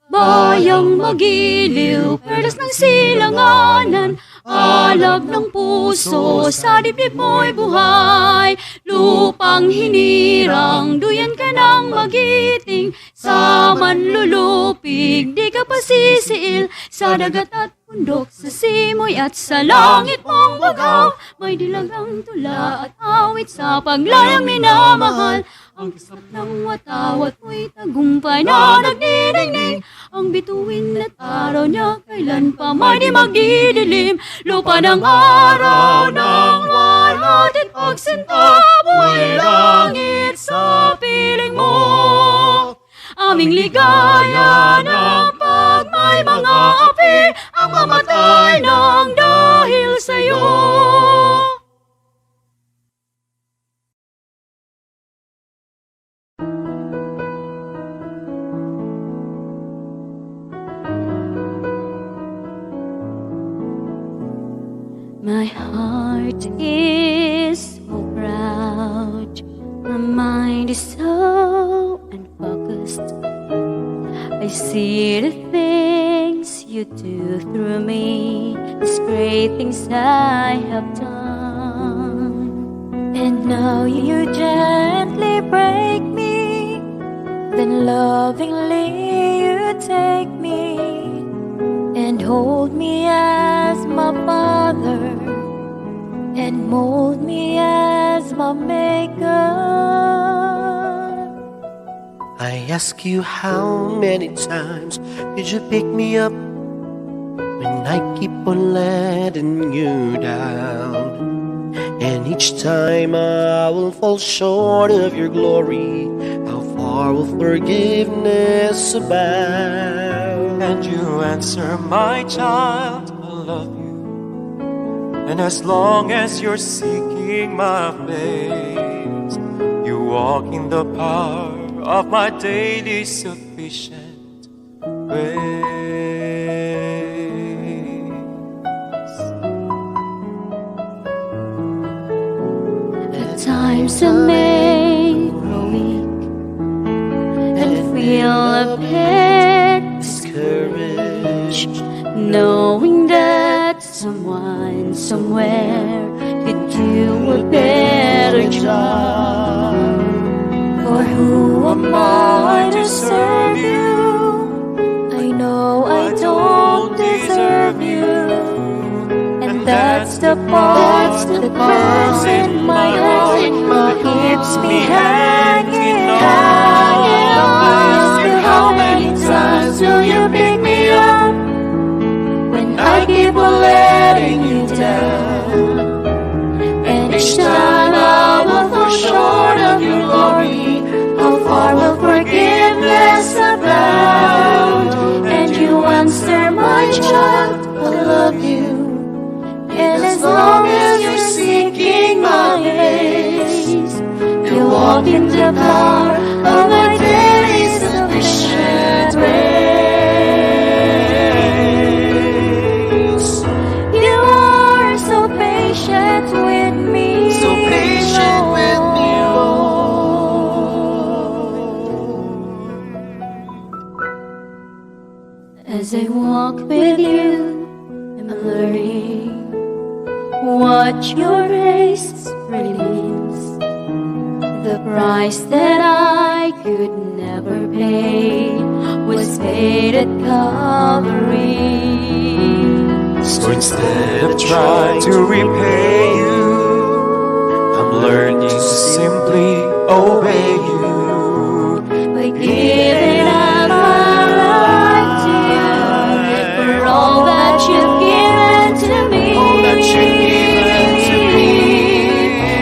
Bayang magiliw, perlas ng silanganan, alab ng puso, sa dibdib mo'y buhay. Lupang hinirang, duyan ka ng magiting, sa manlulupig, di ka pasisiil. Sa dagat at bundok, sa simoy at sa langit mong bagaw, may dilagang tula at awit sa paglayang minamahal. Ang kisap ng watawat mo'y tagumpay na nagdidingding, ang bituin at araw niya kailan pa may di magdidilim. Lupa ng araw ng warat at pagsinta, buhay langit sa piling mo. Aming ligaya ng pag may mga api, ang mamatay ng dahil sa'yo. My heart is so proud, my mind is so unfocused. I see the things you do through me, these great things I have done. And now you gently break me, then lovingly you take me and hold me as my father and mold me as my maker. I ask you, how many times did you pick me up when I keep on letting you down? And each time I will fall short of your glory, how far will forgiveness abound? And you answer, my child, I love you. And as long as you're seeking my face, you walk in the power of my daily sufficient grace. At times I may grow weak and feel a bit discouraged, knowing that someone somewhere could do a better job. For who am I to serve you? I know I don't deserve you, and that's the part that burns in my heart, that keeps me hanging on. How many times will you pick me up when I keep on letting you down? And each time I will fall short of your glory, how far will forgiveness abound? And you answer, my child, I love you. And as long as you're seeking my face, you walk in the power of my daily sufficient grace. You are so patient with me, So patient with me, As I walk with you, I'm learning what your grace really means. The price that I could never pay was paid at Calvary. So instead of trying to repay you, I'm learning to simply obey you. By giving up my life to you, for all that you've given to me. All that you've given to me.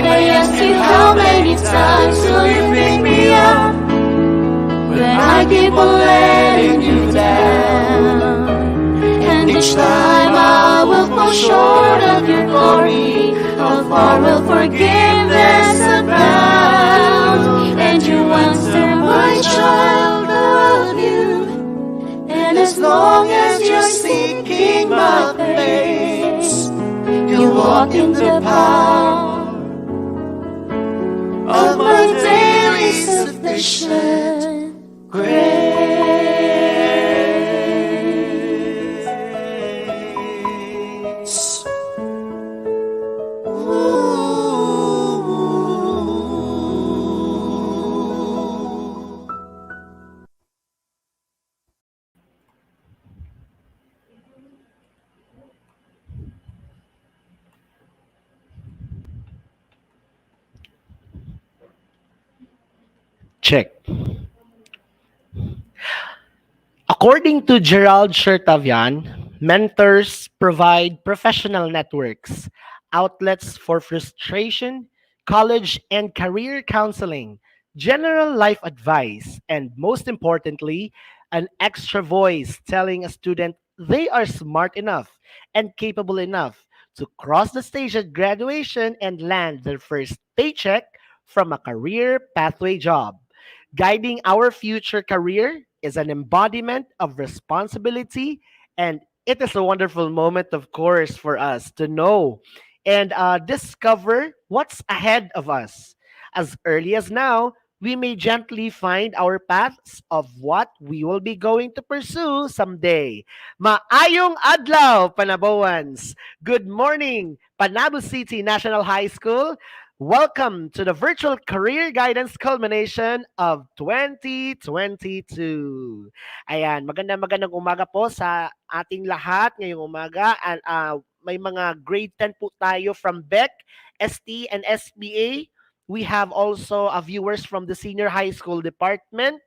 I ask you, how many times will you pick me up when I keep on letting you down? And each time I will fall short of your glory, how far will forgiveness abound? And you answer, my child, I love you. And as long as you're seeking my face, you walk in the power of my daily sufficient grace. check. According to Gerald Chertavian, mentors provide professional networks, outlets for frustration, college and career counseling, general life advice, and most importantly, an extra voice telling a student they are smart enough and capable enough to cross the stage at graduation and land their first paycheck from a career pathway job. Guiding our future career is an embodiment of responsibility, and it is a wonderful moment, of course, for us to know and discover what's ahead of us. As early as now, we may gently find our paths of what we will be going to pursue someday. Maayong adlaw, Panabawans! Good morning, Panabo City National High School. Welcome to the virtual career guidance culmination of 2022. Ayan, magandang umaga po sa ating lahat ngayong umaga. And, may mga grade 10 po tayo from BEC, ST, and SBA. We have also viewers from the senior high school department.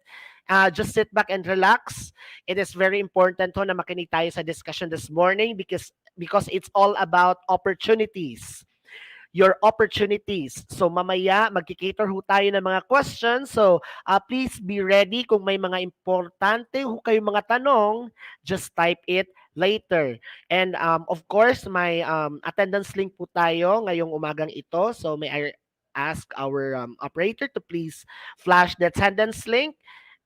Just sit back and relax. It is very important to na makinig tayo sa discussion this morning because it's all about opportunities, your opportunities. So mamaya magkikater ho tayo ng mga questions. So please be ready kung may mga importante ho kayong mga tanong, just type it later. And of course, may attendance link po tayo ngayong umagang ito. So may I ask our operator to please flash the attendance link.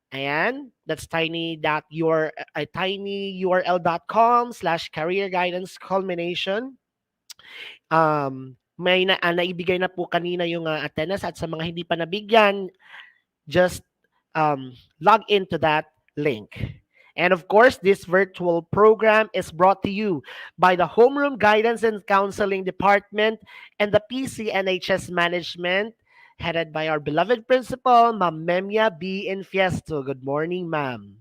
Ayan, that's tinyurl.com/career guidance culmination. Naibigay na po kanina yung attendance at sa mga hindi pa nabigyan, just log into that link. And of course, this virtual program is brought to you by the Homeroom Guidance and Counseling Department and the PCNHS Management, headed by our beloved principal, Ma'am Memia B. Infiesto. Good morning, ma'am.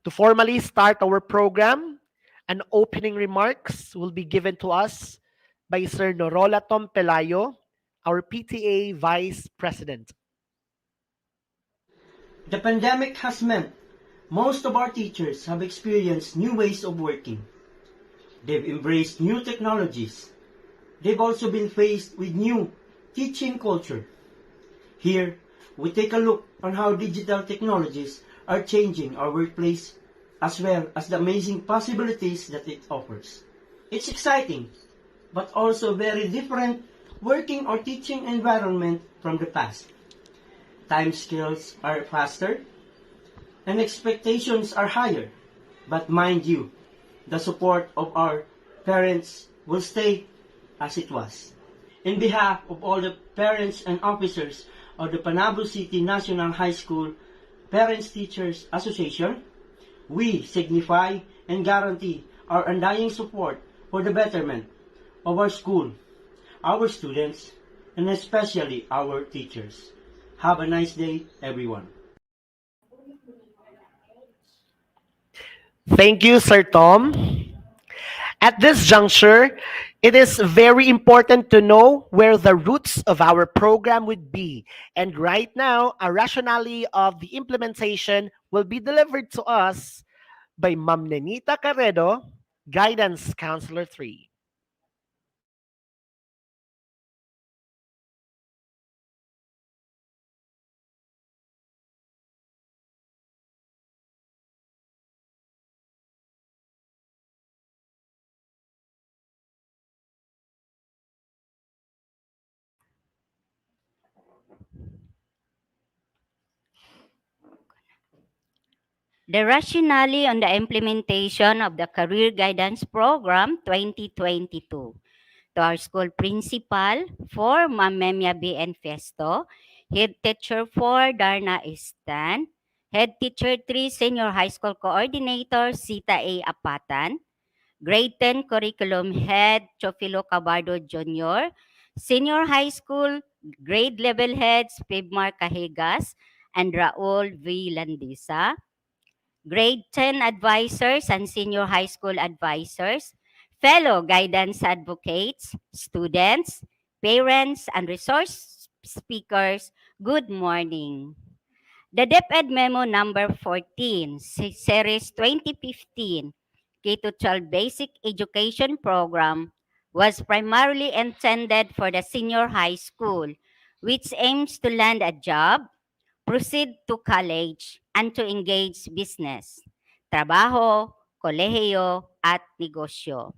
To formally start our program, an opening remarks will be given to us by Sir Norola Tom Pelayo, our PTA Vice President. The pandemic has meant most of our teachers have experienced new ways of working. They've embraced new technologies. They've also been faced with new teaching culture. Here, we take a look on how digital technologies are changing our workplace as well as the amazing possibilities that it offers. It's exciting, but also very different working or teaching environment from the past. Time scales are faster and expectations are higher. But mind you, the support of our parents will stay as it was. In behalf of all the parents and officers of the Banaba City National High School Parents Teachers Association, we signify and guarantee our undying support for the betterment of our school, our students, and especially our teachers. Have a nice day, everyone. Thank you, Sir Tom. At this juncture, it is very important to know where the roots of our program would be. And right now, a rationale of the implementation will be delivered to us by Ma'am Nenita Carredo, Guidance Counselor 3. The rationale on the implementation of the Career Guidance Program 2022. To our school principal for Ma'am Memia B. Festo, Head Teacher 4 Darna Istan, Head Teacher 3 Senior High School Coordinator Sita A. Apatan, Grade 10 Curriculum Head Chofilo Cabardo Jr., Senior High School Grade Level Heads Pibmar Cahigas and Raul V. Landisa, Grade 10 advisors and senior high school advisors, fellow guidance advocates, students, parents, and resource speakers, good morning. The DepEd Memo number 14, Series 2015, K-12 Basic Education Program was primarily intended for the senior high school, which aims to land a job, proceed to college, and to engage business, trabaho, kolehiyo, at negosyo.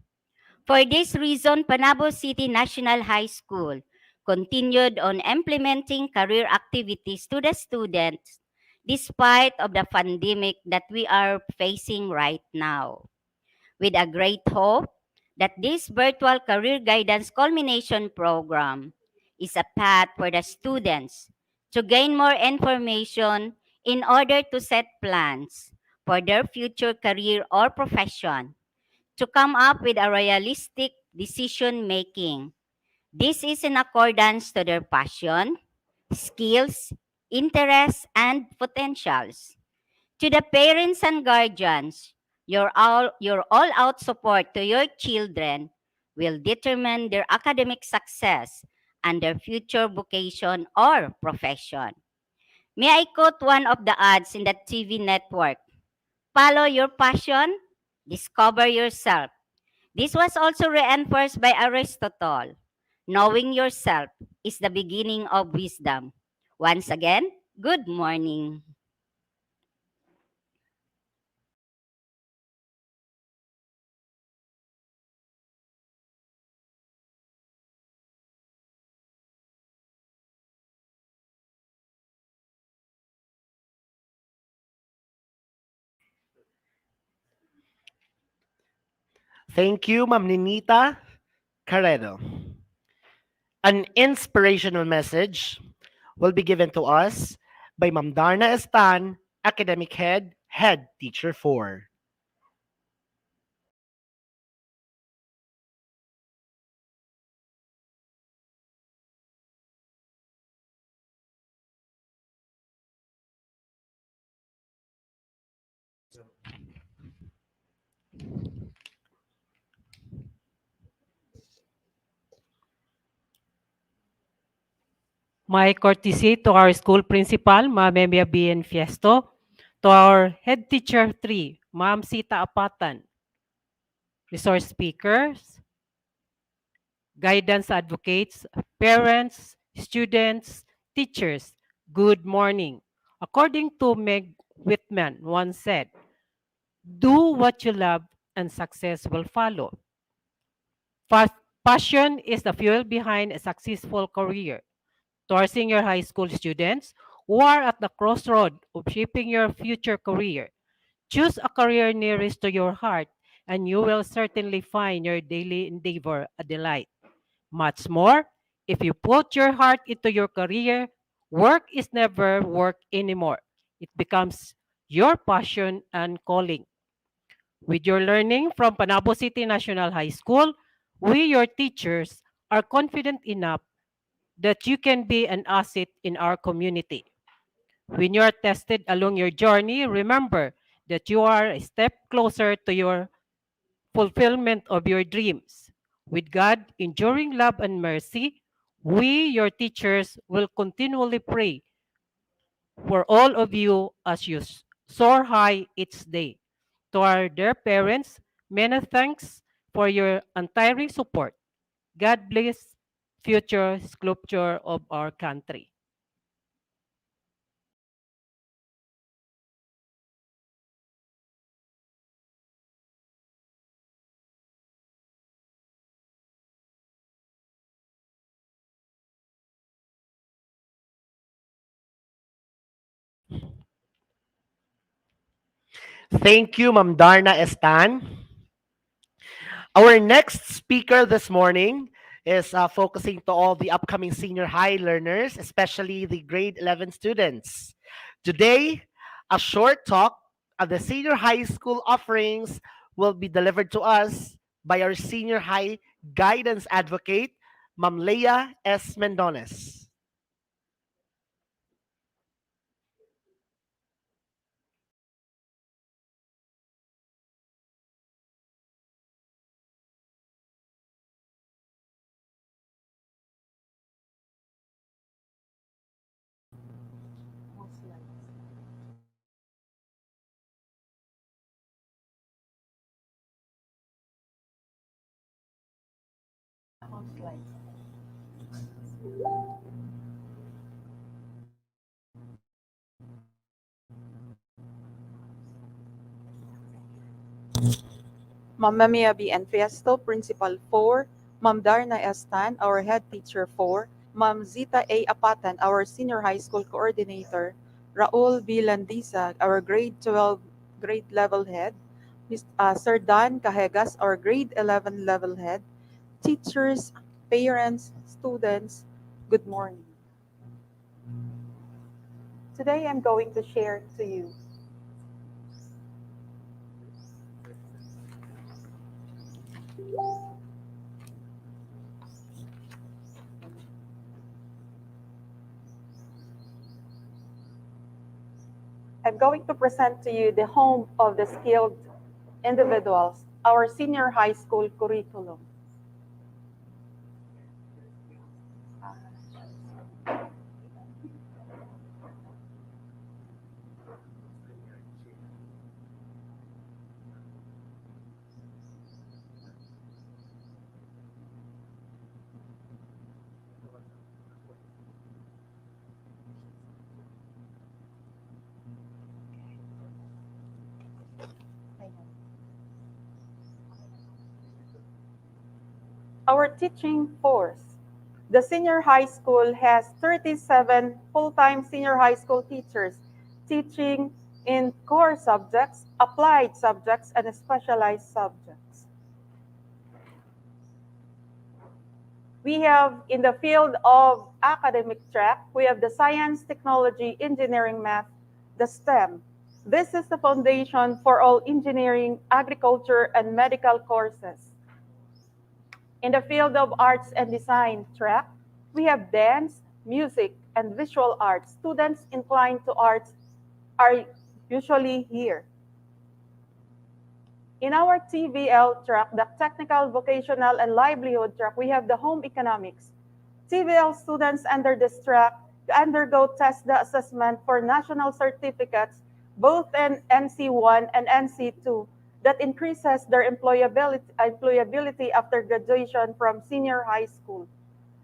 For this reason, Panabo City National High School continued on implementing career activities to the students despite of the pandemic that we are facing right now, with a great hope that this virtual career guidance culmination program is a path for the students to gain more information in order to set plans for their future career or profession, to come up with a realistic decision making. This is in accordance to their passion, skills, interests, and potentials. To the parents and guardians, your all-out support to your children will determine their academic success and their future vocation or profession. May I quote one of the ads in the TV network? Follow your passion, discover yourself. This was also reinforced by Aristotle. Knowing yourself is the beginning of wisdom. Once again, good morning. Thank you, Ma'am Ninita Carrero. An inspirational message will be given to us by Ma'am Darna Estan, Academic Head Teacher 4. My courtesy to our school principal, Ma'am Emia B. Fiesto, to our head teacher 3, Ma'am Sita Apatan, resource speakers, guidance advocates, parents, students, teachers, good morning. According to Meg Whitman once said, do what you love and success will follow. Passion is the fuel behind a successful career. To our senior high school students who are at the crossroad of shaping your future career, choose a career nearest to your heart and you will certainly find your daily endeavor a delight. Much more, if you put your heart into your career, work is never work anymore. It becomes your passion and calling. With your learning from Panabo City National High School, we, your teachers, are confident enough that you can be an asset in our community. When you are tested along your journey, remember that you are a step closer to your fulfillment of your dreams. With God, enduring love and mercy, we, your teachers, will continually pray for all of you as you soar high each day. To our dear parents, many thanks for your untiring support. God bless future sculpture of our country. Thank you, Ma'am Darna Estan. Our next speaker this morning is focusing to all the upcoming senior high learners, especially the grade 11 students. Today, a short talk of the senior high school offerings will be delivered to us by our senior high guidance advocate, Ma'am Leia S. Mendones. Slide. Mamma Mia B. Fiesto, Principal 4, Ma'am Darna Estan, our Head Teacher 4, Ma'am Zita A. Apatan, our Senior High School Coordinator, Raul B. Landisa, our Grade 12 Grade Level Head, Sir Dan Cajegas, our Grade 11 Level Head, teachers, parents, students, good morning. Today I'm going to share to you I'm going to present to you the home of the skilled individuals, our senior high school curriculum. Our teaching force. The senior high school has 37 full-time senior high school teachers teaching in core subjects, applied subjects, and specialized subjects. We have in the field of academic track, we have the science, technology, engineering, math, the STEM. This is the foundation for all engineering, agriculture, and medical courses. In the field of arts and design track, we have dance, music, and visual arts. Students inclined to arts are usually here. In our TVL track, the technical, vocational, and livelihood track, we have the home economics. TVL students under this track undergo test the assessment for national certificates, both in NC1 and NC2, that increases their employability after graduation from senior high school.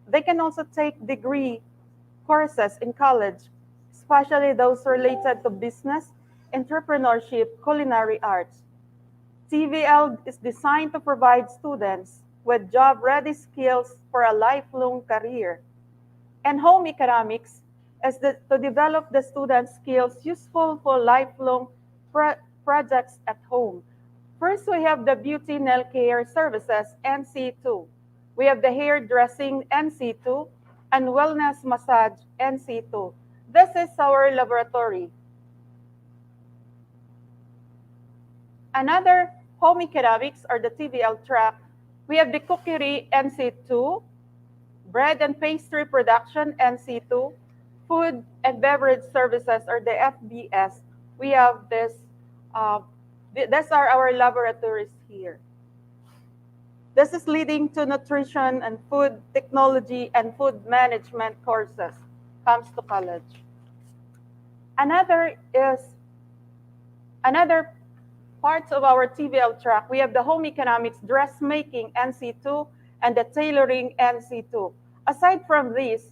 They can also take degree courses in college, especially those related to business, entrepreneurship, culinary arts. TVL is designed to provide students with job-ready skills for a lifelong career. And home economics is to develop the students' skills useful for lifelong projects at home. First, we have the beauty nail care services, NC2. We have the hairdressing, NC2, and wellness massage, NC2. This is our laboratory. Another home economics or the TVL track, we have the cookery, NC2, bread and pastry production, NC2, food and beverage services or the FBS. We have this, these are our laboratories here. This is leading to nutrition and food technology and food management courses, comes to college. Another parts of our TVL track, we have the home economics, dressmaking, NC2, and the tailoring, NC2. Aside from this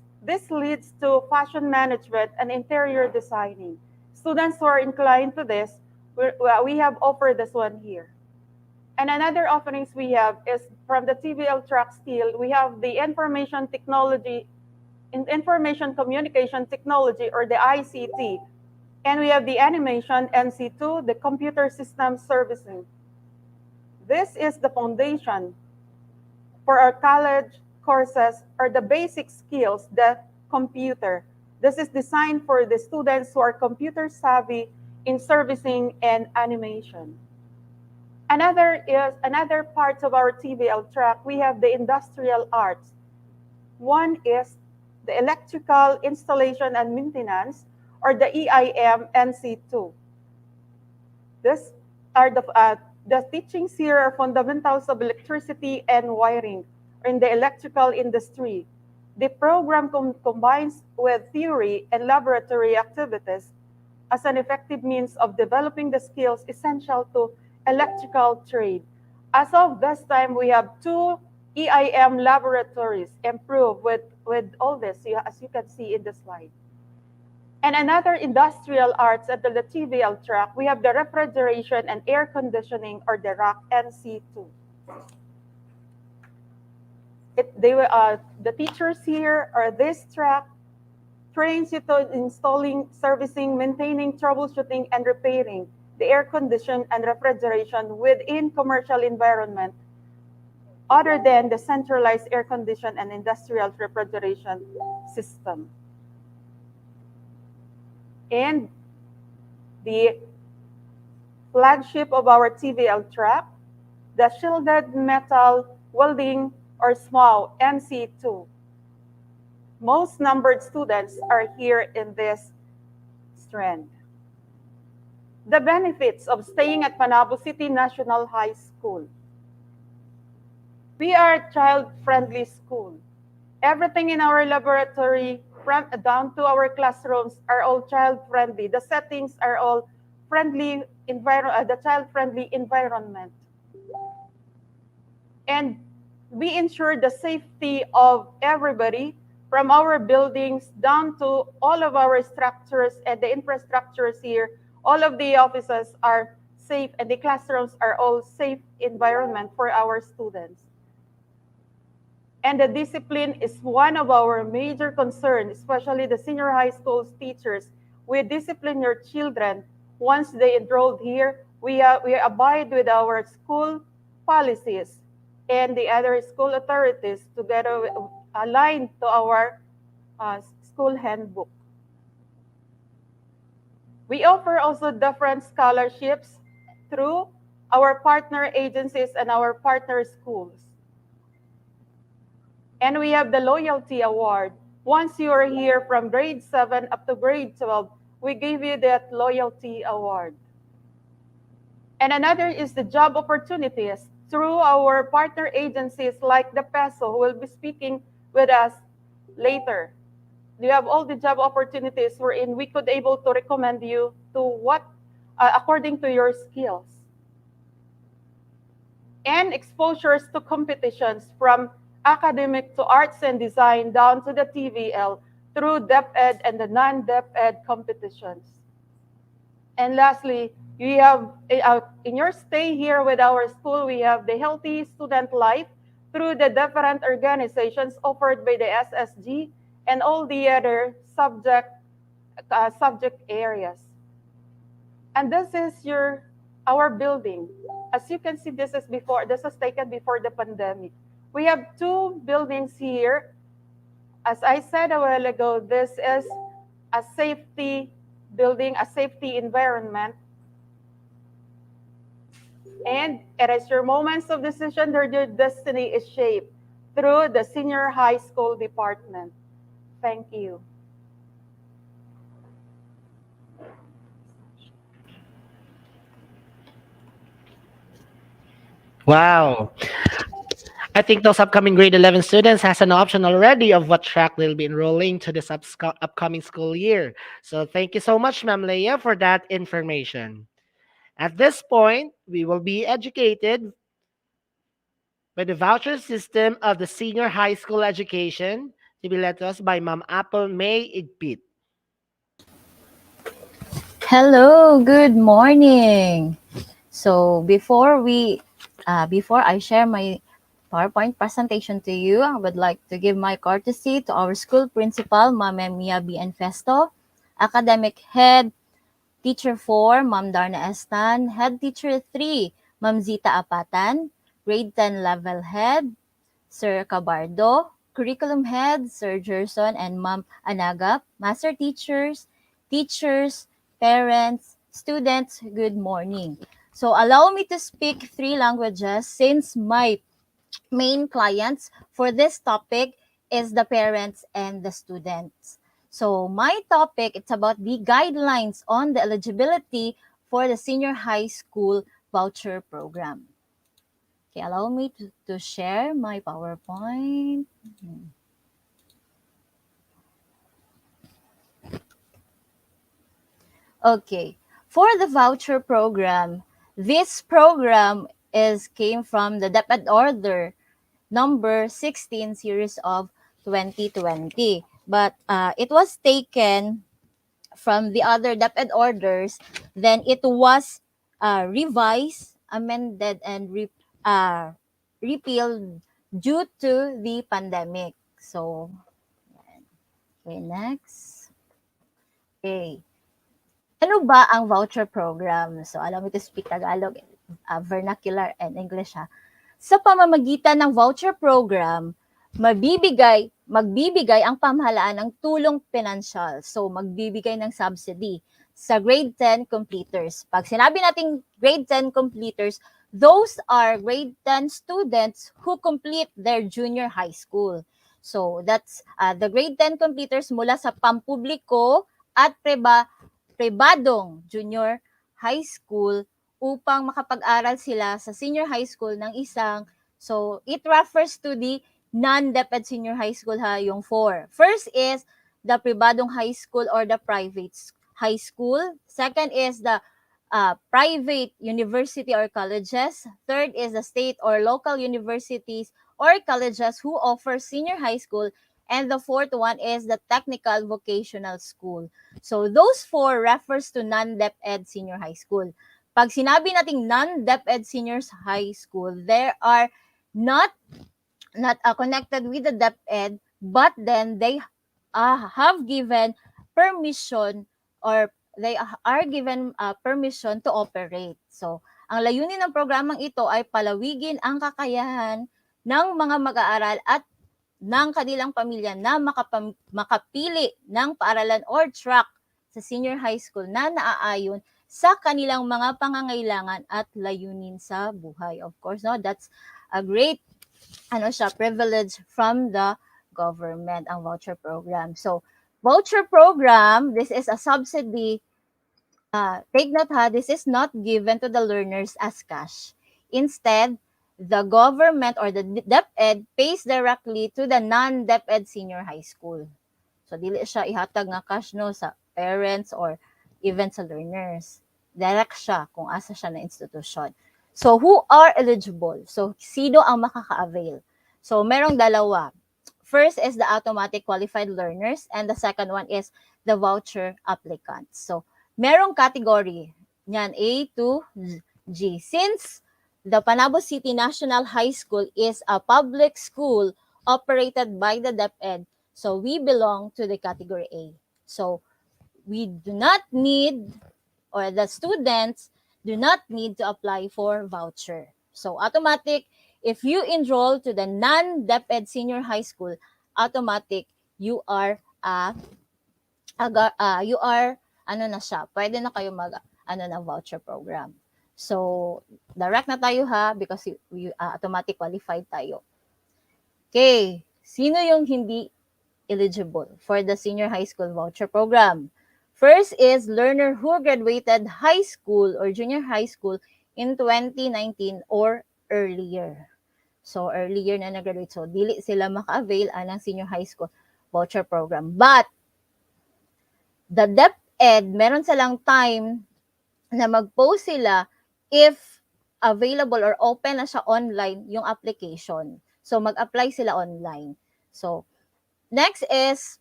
leads to fashion management and interior designing. Students who are inclined to this, we have offered this one here. And another offerings we have is from the TVL track still, we have the information technology, information communication technology or the ICT. And we have the animation, NC2, the computer system servicing. This is the foundation for our college courses or the basic skills, the computer. This is designed for the students who are computer savvy in servicing and animation. Another part of our TVL track, we have the industrial arts. One is the electrical installation and maintenance, or the EIM NC2. These are the teachings here are fundamentals of electricity and wiring in the electrical industry. The program combines with theory and laboratory activities as an effective means of developing the skills essential to electrical trade. As of this time, we have 2 EIM laboratories improve with all this, as you can see in the slide. And another industrial arts at the TVL track, we have the refrigeration and air conditioning, or the RAC NC2. The teachers here, or this track, trains you to installing, servicing, maintaining, troubleshooting, and repairing the air condition and refrigeration within commercial environment other than the centralized air condition and industrial refrigeration system. And the flagship of our TVL track, the shielded metal welding, or SMAW NC2. Most numbered students are here in this strand. The benefits of staying at Banaba City National High School. We are a child-friendly school. Everything in our laboratory, from down to our classrooms, are all child-friendly. The settings are all friendly, the child-friendly environment. And we ensure the safety of everybody, from our buildings down to all of our structures and the infrastructures here. All of the offices are safe, and the classrooms are all safe environment for our students. And the discipline is one of our major concerns, especially the senior high school teachers. We discipline your children once they enrolled here. We abide with our school policies and the other school authorities together, aligned to our school handbook. We offer also different scholarships through our partner agencies and our partner schools. And we have the Loyalty Award. Once you are here from grade 7 up to grade 12, we give you that Loyalty Award. And another is the job opportunities through our partner agencies like the PESO, who will be speaking with us later. You have all the job opportunities wherein we could able to recommend you to what, according to your skills. And exposures to competitions from academic to arts and design down to the TVL through DepEd and the non-DepEd competitions. And lastly, we have, in your stay here with our school, we have the healthy student life through the different organizations offered by the SSG and all the other subject areas. And this is our building. As you can see, this is taken before the pandemic. We have 2 buildings here. As I said a while ago, this is a safety building, a safety environment. And it is your moments of decision that your destiny is shaped through the senior high school department. Thank you. Wow. I think those upcoming grade 11 students has an option already of what track they'll be enrolling to this upcoming school year. So thank you so much, Ma'am Leah, for that information. At this point, we will be educated by the voucher system of the senior high school education to be led to us by Ma'am Apple May Igpit. Hello, good morning. So before I share my PowerPoint presentation to you, I would like to give my courtesy to our school principal, Ma'am Mia B. Festo, academic head, teacher 4, Ma'am Darna Estan, head teacher 3, Ma'am Zita Apatan, grade 10 level head, Sir Cabardo, curriculum head, Sir Gerson and Ma'am Anagap, master teachers, parents, students, good morning. So allow me to speak 3 languages since my main clients for this topic is the parents and the students. So my topic, it's about the guidelines on the eligibility for the senior high school voucher program. Okay, allow me to share my PowerPoint. Okay, for the voucher program, this program came from the DepEd order number 16 series of 2020. But it was taken from the other DepEd orders, then it was revised, amended, and repealed due to the pandemic. So, okay, next. Okay. Ano ba ang voucher program? So, allow me to speak Tagalog, vernacular, and English ha. Sa pamamagitan ng voucher program, magbibigay ang pamahalaan ng tulong pinansyal. So, magbibigay ng subsidy sa grade 10 completers. Pag sinabi nating grade 10 completers, those are grade 10 students who complete their junior high school. So, that's the grade 10 completers mula sa pampubliko at pribadong junior high school upang makapag-aral sila sa senior high school ng so it refers to the non-DepEd senior high school ha, yung 4. First is the pribadong high school or the private high school. Second is the private university or colleges. Third is the state or local universities or colleges who offer senior high school. And the fourth one is the technical vocational school. So those 4 refers to non-DepEd senior high school. Pag sinabi nating non-DepEd seniors high school, there are not connected with the DepEd, but then they have given permission or they are given permission to operate. So, ang layunin ng programang ito ay palawigin ang kakayahan ng mga mag-aaral at ng kanilang pamilya na makapili ng paaralan or track sa senior high school na naaayon sa kanilang mga pangangailangan at layunin sa buhay. Of course, no, that's a great privilege from the government, ang voucher program. So, voucher program, this is a subsidy. Take note ha, this is not given to the learners as cash. Instead, the government or the DepEd pays directly to the non-DepEd senior high school. So, dili siya ihatag nga cash no sa parents or even sa learners. Direct siya kung asa siya na institution. So, who are eligible? So, sino ang makaka-avail? So, merong dalawa. First is the automatic qualified learners and the second one is the voucher applicants. So, merong category. Yan, A to G. Since the Banaba City National High School is a public school operated by the DepEd, so we belong to the category A. So, we do not need, or the students do not need to apply for voucher. So, automatic, if you enroll to the non-DepEd senior high school, automatic, you are pwede na kayo ng voucher program. So, direct na tayo ha, because we automatic qualified tayo. Okay, sino yung hindi eligible for the senior high school voucher program? First is learner who graduated high school or junior high school in 2019 or earlier. So, earlier na nag-graduate. So, dili sila maka-avail ng senior high school voucher program. But, the DepEd, meron silang time na mag-post sila if available or open na siya online yung application. So, mag-apply sila online. So, next is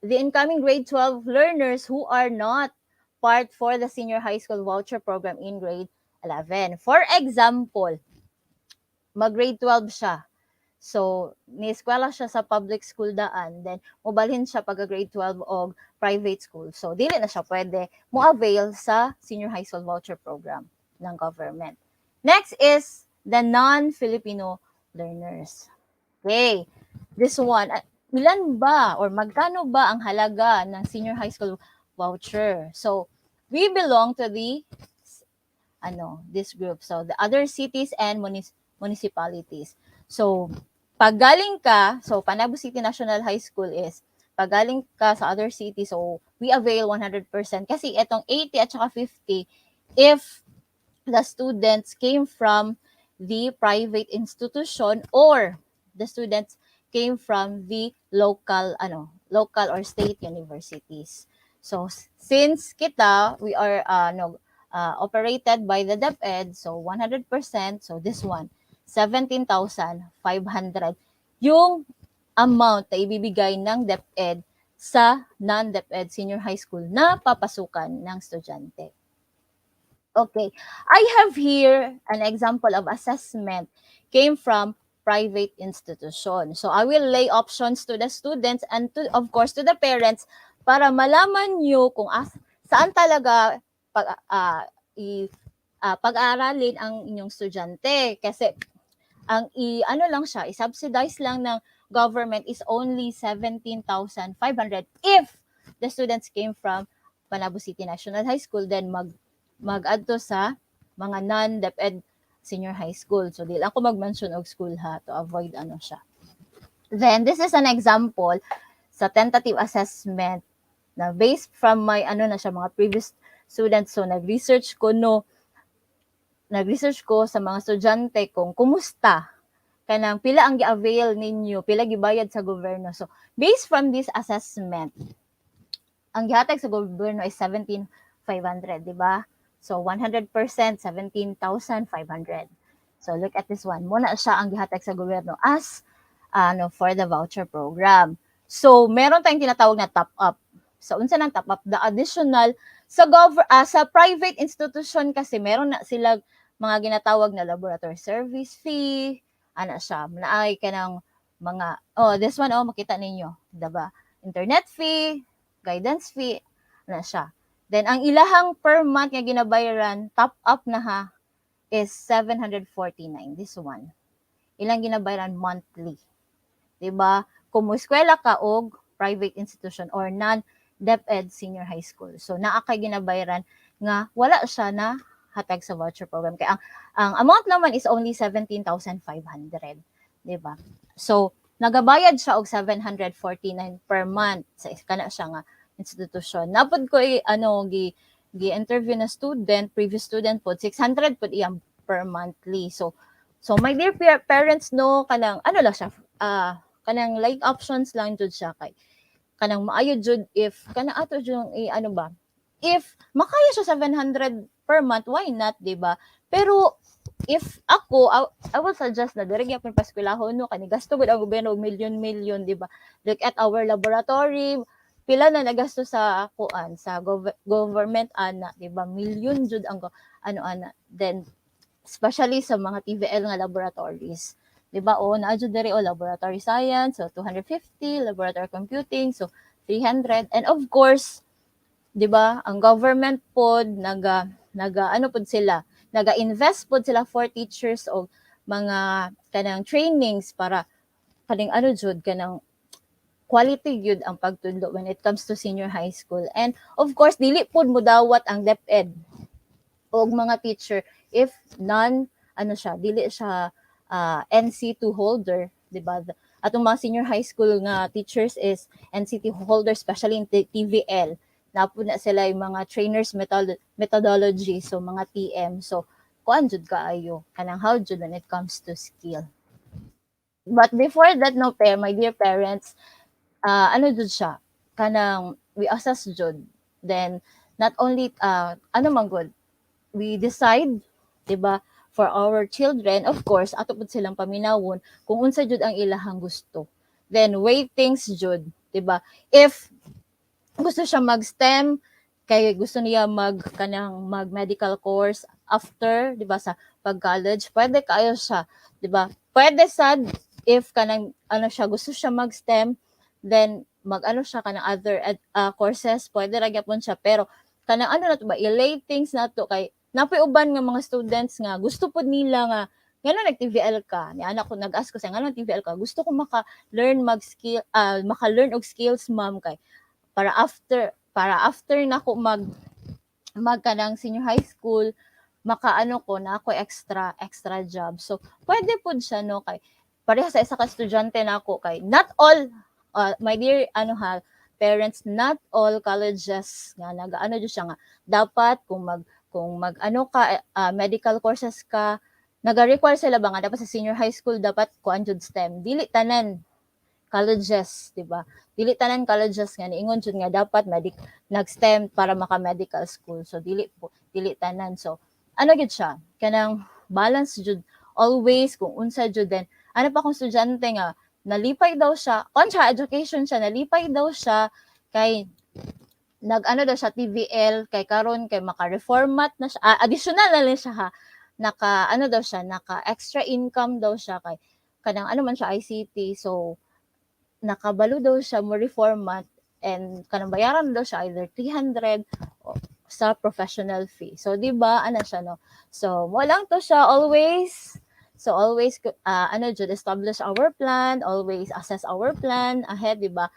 the incoming grade 12 learners who are not part for the senior high school voucher program in grade 11. For example, mag-grade 12 siya. So, ni-eskwela siya sa public school daan, then mubalhin siya pag grade 12 o private school. So, dili na siya pwede mo-avail sa senior high school voucher program ng government. Next is the non-Filipino learners. Okay, this one, ilan ba or magkano ba ang halaga ng senior high school voucher? So, we belong to the this group. So, the other cities and municipalities. So, pag galing ka, so Banaba City National High School is pag galing ka sa other city, so we avail 100% kasi itong 80 at saka 50 if the students came from the private institution or the students came from the local or state universities. So since kita we are operated by the DepEd, so 100%, so this one 17,500 yung amount na ibibigay ng DepEd sa non-DepEd senior high school na papasukan ng estudyante. Okay, I have here an example of assessment came from private institution. So I will lay options to the students and to, of course, to the parents para malaman nyo kung saan talaga pag-aaralin ang inyong estudyante. Kasi ang lang siya, i-subsidize lang ng government is only 17,500 if the students came from Banaba City National High School, then mag-add to sa mga non-DepEd senior high school. So, di lang ako mag-mention og school ha, to avoid siya. Then, this is an example sa tentative assessment na based from my, mga previous students. So, nag-research ko sa mga estudyante kung kumusta kanang pila ang gi-avail ninyo, pila gibayad sa gobyerno. So, based from this assessment, ang gihatag sa gobyerno is 17,500, di ba? So, 100%, 17,500. So, look at this one. Muna siya ang gihatag sa gobyerno as for the voucher program. So, meron tayong tinatawag na top-up. So, unsa nang top-up? The additional, sa private institution kasi, meron na sila mga ginatawag na laboratory service fee, siya, naay ka ng mga, this one, makita ninyo, diba? Internet fee, guidance fee, siya. Then, ang ilahang per month nga ginabayaran, top up na ha, is 749. This one. Ilang ginabayaran monthly. Diba? Kung eskwela ka og private institution or non-DepEd senior high school. So, naakay ginabayaran nga wala siya na hatag sa voucher program. Kaya ang amount naman is only 17,500. Diba? So, nagabayad siya og 749 per month. Sa kana siya nga institution. Napod ko gi-interview na student, previous student po, 600 po iyang per monthly. So my dear parents, kanang lang siya, kanang like options lang jud siya kay kanang maayo jud if kanang ato jud if makaya siya 700 per month, why not, diba? Pero if ako, I will suggest na direct yapon paskwelahon kani gasto gud ang gobyerno og million, diba? Look at our laboratory, pila na nagasto sa sa government diba? Million jud ang then especially sa mga TVL nga laboratories, diba? Na jud diri laboratory science, so 250, laboratory computing, so 300, and of course, diba? Ang government pod naga-invest pod sila for teachers o mga kanang trainings para kaning jud kanang quality yun ang pagtudlo when it comes to senior high school. And of course, dili pod mo dawat ang DepEd o mga teacher if dili siya NC2 holder, diba? Atong mga senior high school nga teachers is NC2 holder, especially in TVL. Napod na sila yung mga trainers methodology, so mga TM. So, kuan jud kaayo, kanang how jud when it comes to skill. But before that, my dear parents, jud siya, kanang we assess jud. Then, not only, man good, we decide, diba, for our children, of course, ato pud silang paminawon kung unsa jud ang ilahang gusto. Then, weigh things jud, diba? If gusto siya mag-STEM, kay gusto niya mag-medical course after, diba, sa pag-college, pwede kayo siya, diba? Pwede sad, if kanang, siya, gusto siya mag-STEM, then, siya, kanang other courses, pwede ragyapon siya, pero, kanang na to ba, i-lay things na to, kay, napoy uban nga mga students nga, gusto po nila nga, ngano nag-TVL ka, ni anak ko, nag-ask ko siya, ngano TVL ka, gusto ko maka-learn og skills, ma'am, kay, para after na ko magkanang senior high school, ko na ako extra job. So pwede pud siya kay pareha sa isa ka estudyante nako kay not all my dear parents, not all colleges nga jud siya nga dapat kung medical courses ka, naga-require sila ba nga dapat sa senior high school dapat kuan jud STEM. Dili tanan colleges, diba? Dili tanan colleges nga niingon jud nga dapat nag-STEM para maka-medical school. So dili tanan. So gid siya, kanang balance jud always kung unsa jud then ano pa kung estudyante nga nalipay daw siya kontra education siya nalipay daw siya kay nag-ano daw siya TVL kay karon kay maka-reformat na siya additional na lang siya ha naka ano daw siya naka extra income daw siya kay kanang ano man siya ICT so nakabalo daw siya mo reformat and kanang bayaran daw siya either 300 sa professional fee. So di ba ano siya no. So mo lang to siya always ano jud establish our plan, always assess our plan ahead di ba.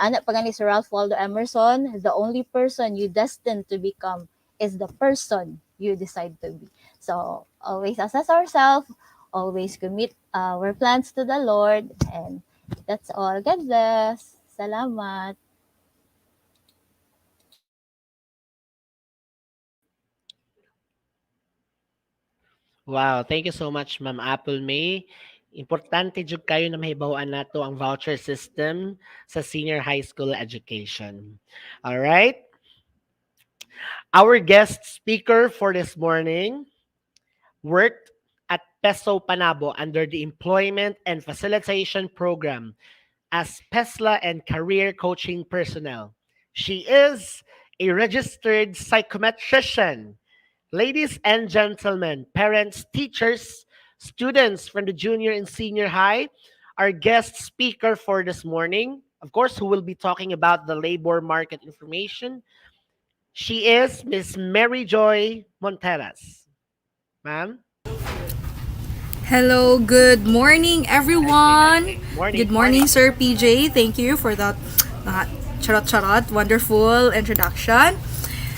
Anak pa gani si Ralph Waldo Emerson, the only person you destined to become is the person you decide to be. So always assess ourselves, always commit our plans to the Lord and that's all. God bless. Salamat. Wow, thank you so much, Ma'am Apple May. Importante jud kayo na mahibaw-an nato ang voucher system sa senior high school education. All right? Our guest speaker for this morning worked at Peso Panabo under the Employment and Facilitation Program as PESLA and career coaching personnel. She is a registered psychometrician. Ladies and gentlemen, parents, teachers, students from the junior and senior high, our guest speaker for this morning, of course, who will be talking about the labor market information. She is Miss Mary Joy Monteras. Ma'am? Hello, good morning everyone. Morning. Good morning, Sir PJ. Thank you for that charot wonderful introduction.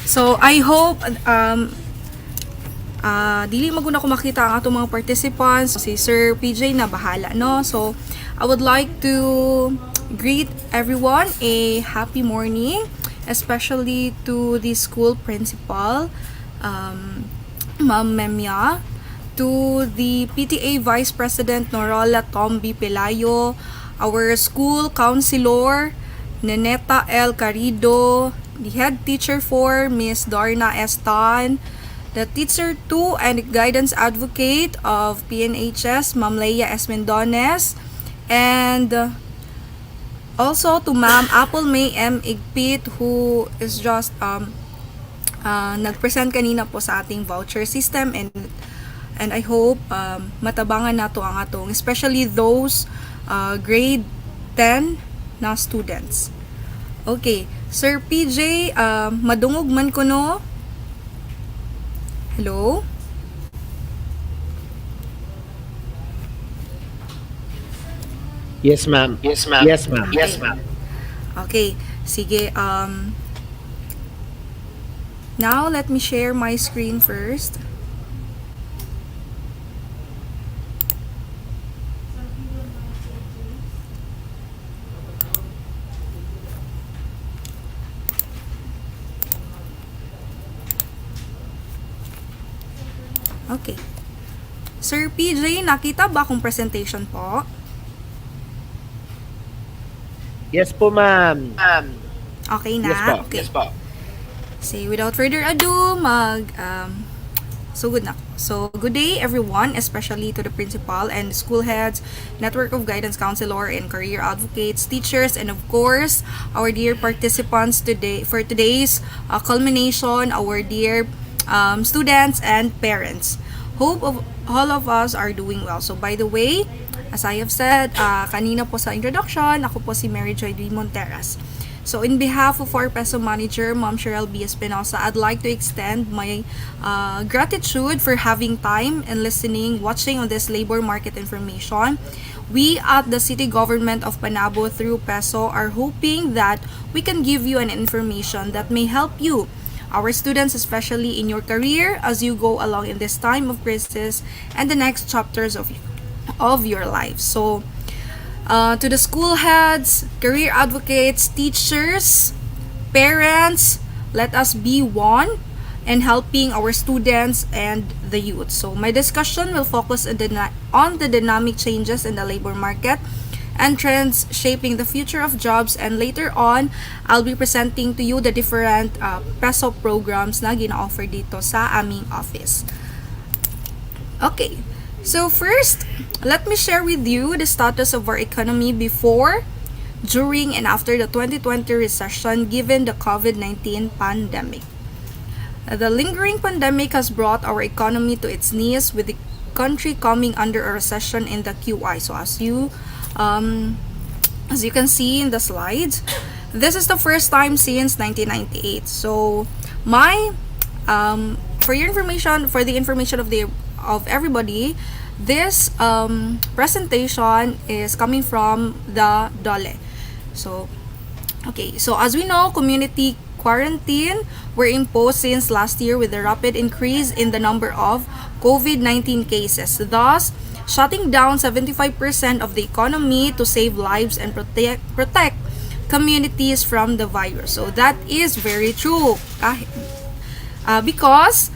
So, I hope dili maguna ko makita ang atong mga participants. Si Sir PJ na bahala, no? So, I would like to greet everyone a happy morning, especially to the school principal, Ma'am Memya, to the PTA Vice President Norola Tombi Pelayo, our school counselor, Neneta L. Carido, the head teacher for Miss Darna Estan, the teacher 2 and guidance advocate of PNHS, Ma'am Leia S. Mendones, and also to Ma'am Apple May M. Igpit who is just nag-present kanina po sa ating voucher system and I hope matabangan nato ang atong especially those grade 10 na students. Okay, Sir PJ, madungog man ko no? Hello? Yes, ma'am. Yes, ma'am. Yes, ma'am. Yes, ma'am. Okay, sige. Now, let me share my screen first. Okay. Sir PJ, nakita ba akong presentation po? Yes po, ma'am. Okay na? Yes po. Okay. Yes po. So, without further ado, good na. So, good day everyone, especially to the principal and school heads, network of guidance counselor and career advocates, teachers, and of course, our dear participants today for today's culmination, our dear students and parents. Hope all of us are doing well. So, by the way, as I have said, kanina po sa introduction, ako po si Mary Joy Monteras. So, in behalf of our PESO manager, Ma'am Cheryl B. Espinosa, I'd like to extend my gratitude for having time and listening, watching on this labor market information. We at the City Government of Banaba through PESO are hoping that we can give you an information that may help you, our students, especially in your career as you go along in this time of crisis and the next chapters of your life. So, to the school heads, career advocates, teachers, parents, let us be one in helping our students and the youth. So my discussion will focus on the dynamic changes in the labor market and trends shaping the future of jobs, and later on, I'll be presenting to you the different PESO programs na gina-offer dito sa aming office. Okay. So first, let me share with you the status of our economy before, during, and after the 2020 recession given the COVID-19 pandemic. The lingering pandemic has brought our economy to its knees, with the country coming under a recession in the QI. So as you can see in the slides, this is the first time since 1998. So my for the information of everybody, this presentation is coming from the Dole. So as we know, community quarantine were imposed since last year with a rapid increase in the number of COVID-19 cases, thus shutting down 75% of the economy to save lives and protect communities from the virus. So that is very true. Because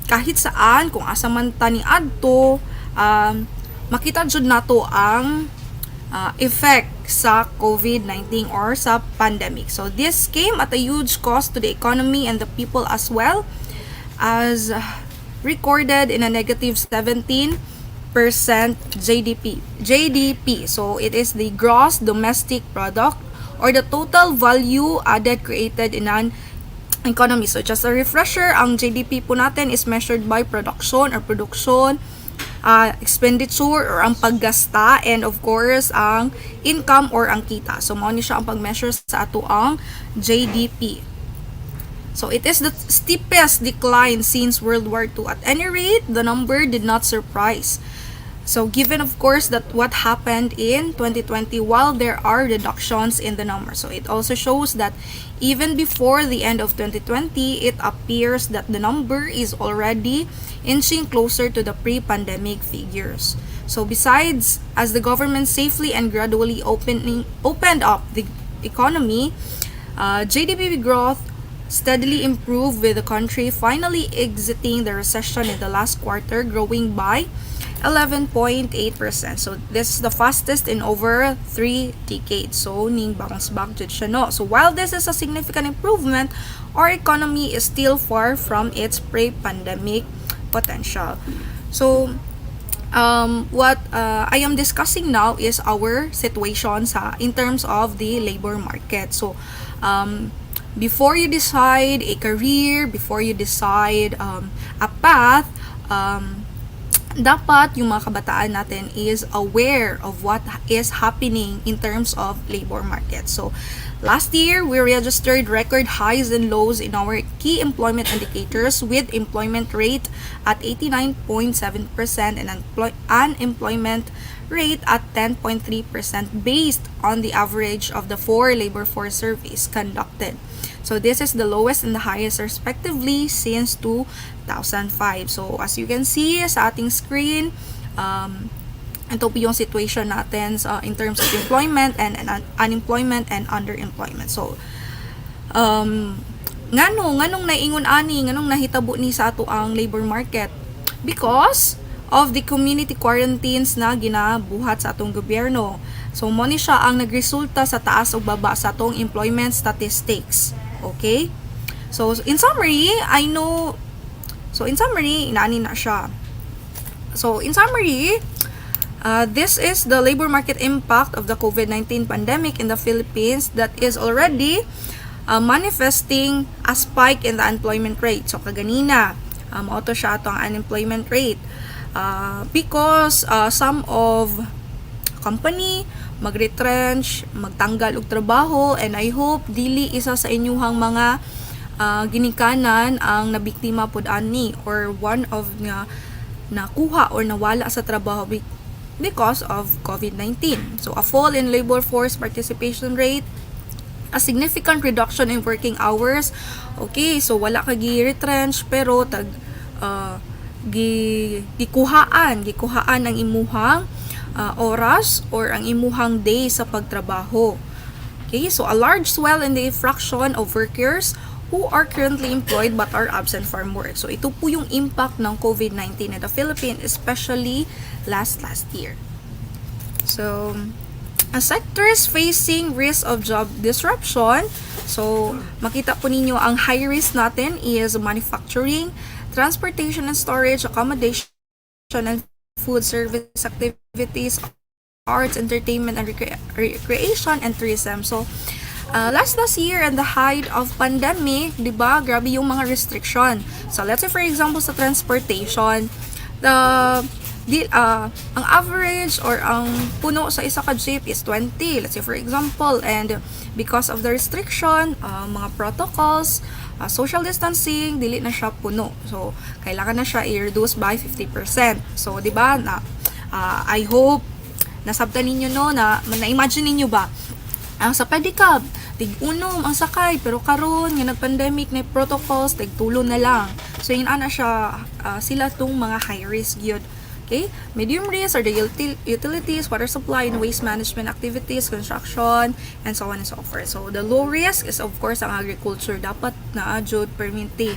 kahit saan, kung asa man tani adto, makita jud nato ang effect sa COVID-19 or sa pandemic. So this came at a huge cost to the economy and the people, as well as recorded in a negative 17% GDP. So it is the gross domestic product, or the total value added created in an economy. So just a refresher, ang GDP po natin is measured by production, expenditure or ang paggasta, and of course ang income or ang kita. So mao ni siya ang pag-measure sa ato ang GDP. So it is the steepest decline since World War II. At any rate, the number did not surprise. So given of course that what happened in 2020, while there are reductions in the number. So it also shows that even before the end of 2020, it appears that the number is already inching closer to the pre-pandemic figures. So besides, as the government safely and gradually opened up the economy, GDP growth steadily improved, with the country finally exiting the recession in the last quarter, growing by 11.8%. So this is the fastest in over 3 decades. So ning bounce back jud siya, no. So while this is a significant improvement, our economy is still far from its pre-pandemic potential. So what I am discussing now is our situation in terms of the labor market. So before you decide a career, before you decide a path, dapat yung mga kabataan natin is aware of what is happening in terms of labor market. So last year, we registered record highs and lows in our key employment indicators, with employment rate at 89.7% and unemployment rate at 10.3% based on the average of the 4 labor force surveys conducted. So this is the lowest and the highest respectively since 2005. So as you can see sa ating screen, ito po yung situation natin in terms of employment and unemployment and underemployment. So nganong naingon ani, nganong nahitabo ni sa ato ang labor market? Because of the community quarantines na ginabuhat sa atong gobyerno. So mo ni siya ang nagresulta sa taas o baba sa atong employment statistics. Okay? So in summary, inani na siya. So in summary, this is the labor market impact of the COVID-19 pandemic in the Philippines that is already manifesting a spike in the unemployment rate. So kaganina, auto siya ito ang unemployment rate. Because some of company mag-retrench, magtanggal og trabaho, and I hope dili isa sa inyuhang mga ginikanan ang nabiktima pod ani, or one of nga nakuha or nawala sa trabaho because of COVID-19. So a fall in labor force participation rate, a significant reduction in working hours. Okay, so wala ka gi-retrench pero gikuhaan ang imuhang oras or ang imuhang day sa pagtrabaho. Okay, so a large swell in the fraction of workers who are currently employed but are absent from work. So ito po yung impact ng COVID-19 in the Philippines, especially last year. So sectors facing risk of job disruption. So makita po ninyo ang high risk natin is manufacturing, transportation and storage, accommodation and food service activities, arts, entertainment, and recreation, and tourism. So, last year at the height of pandemic, di ba, grabe yung mga restriction. So, let's say for example sa transportation, ang average or ang puno sa isa ka jeep is 20, let's say for example, and because of the restriction, mga protocols, social distancing, dili na siya puno. So, kailangan na siya i-reduce by 50%. So, di ba, I hope nasabtan ninyo no, na-imagine ninyo ba, ang sa pedicab, tig-unom ang sakay, pero karon nga nag-pandemic na protocols, tig-tulo na lang. So, yun ana siya, sila tong mga high risk yun. Okay? Medium risk are the utilities, water supply, and waste management activities, construction, and so on and so forth. So, the low risk is of course ang agriculture. Dapat na jud perminti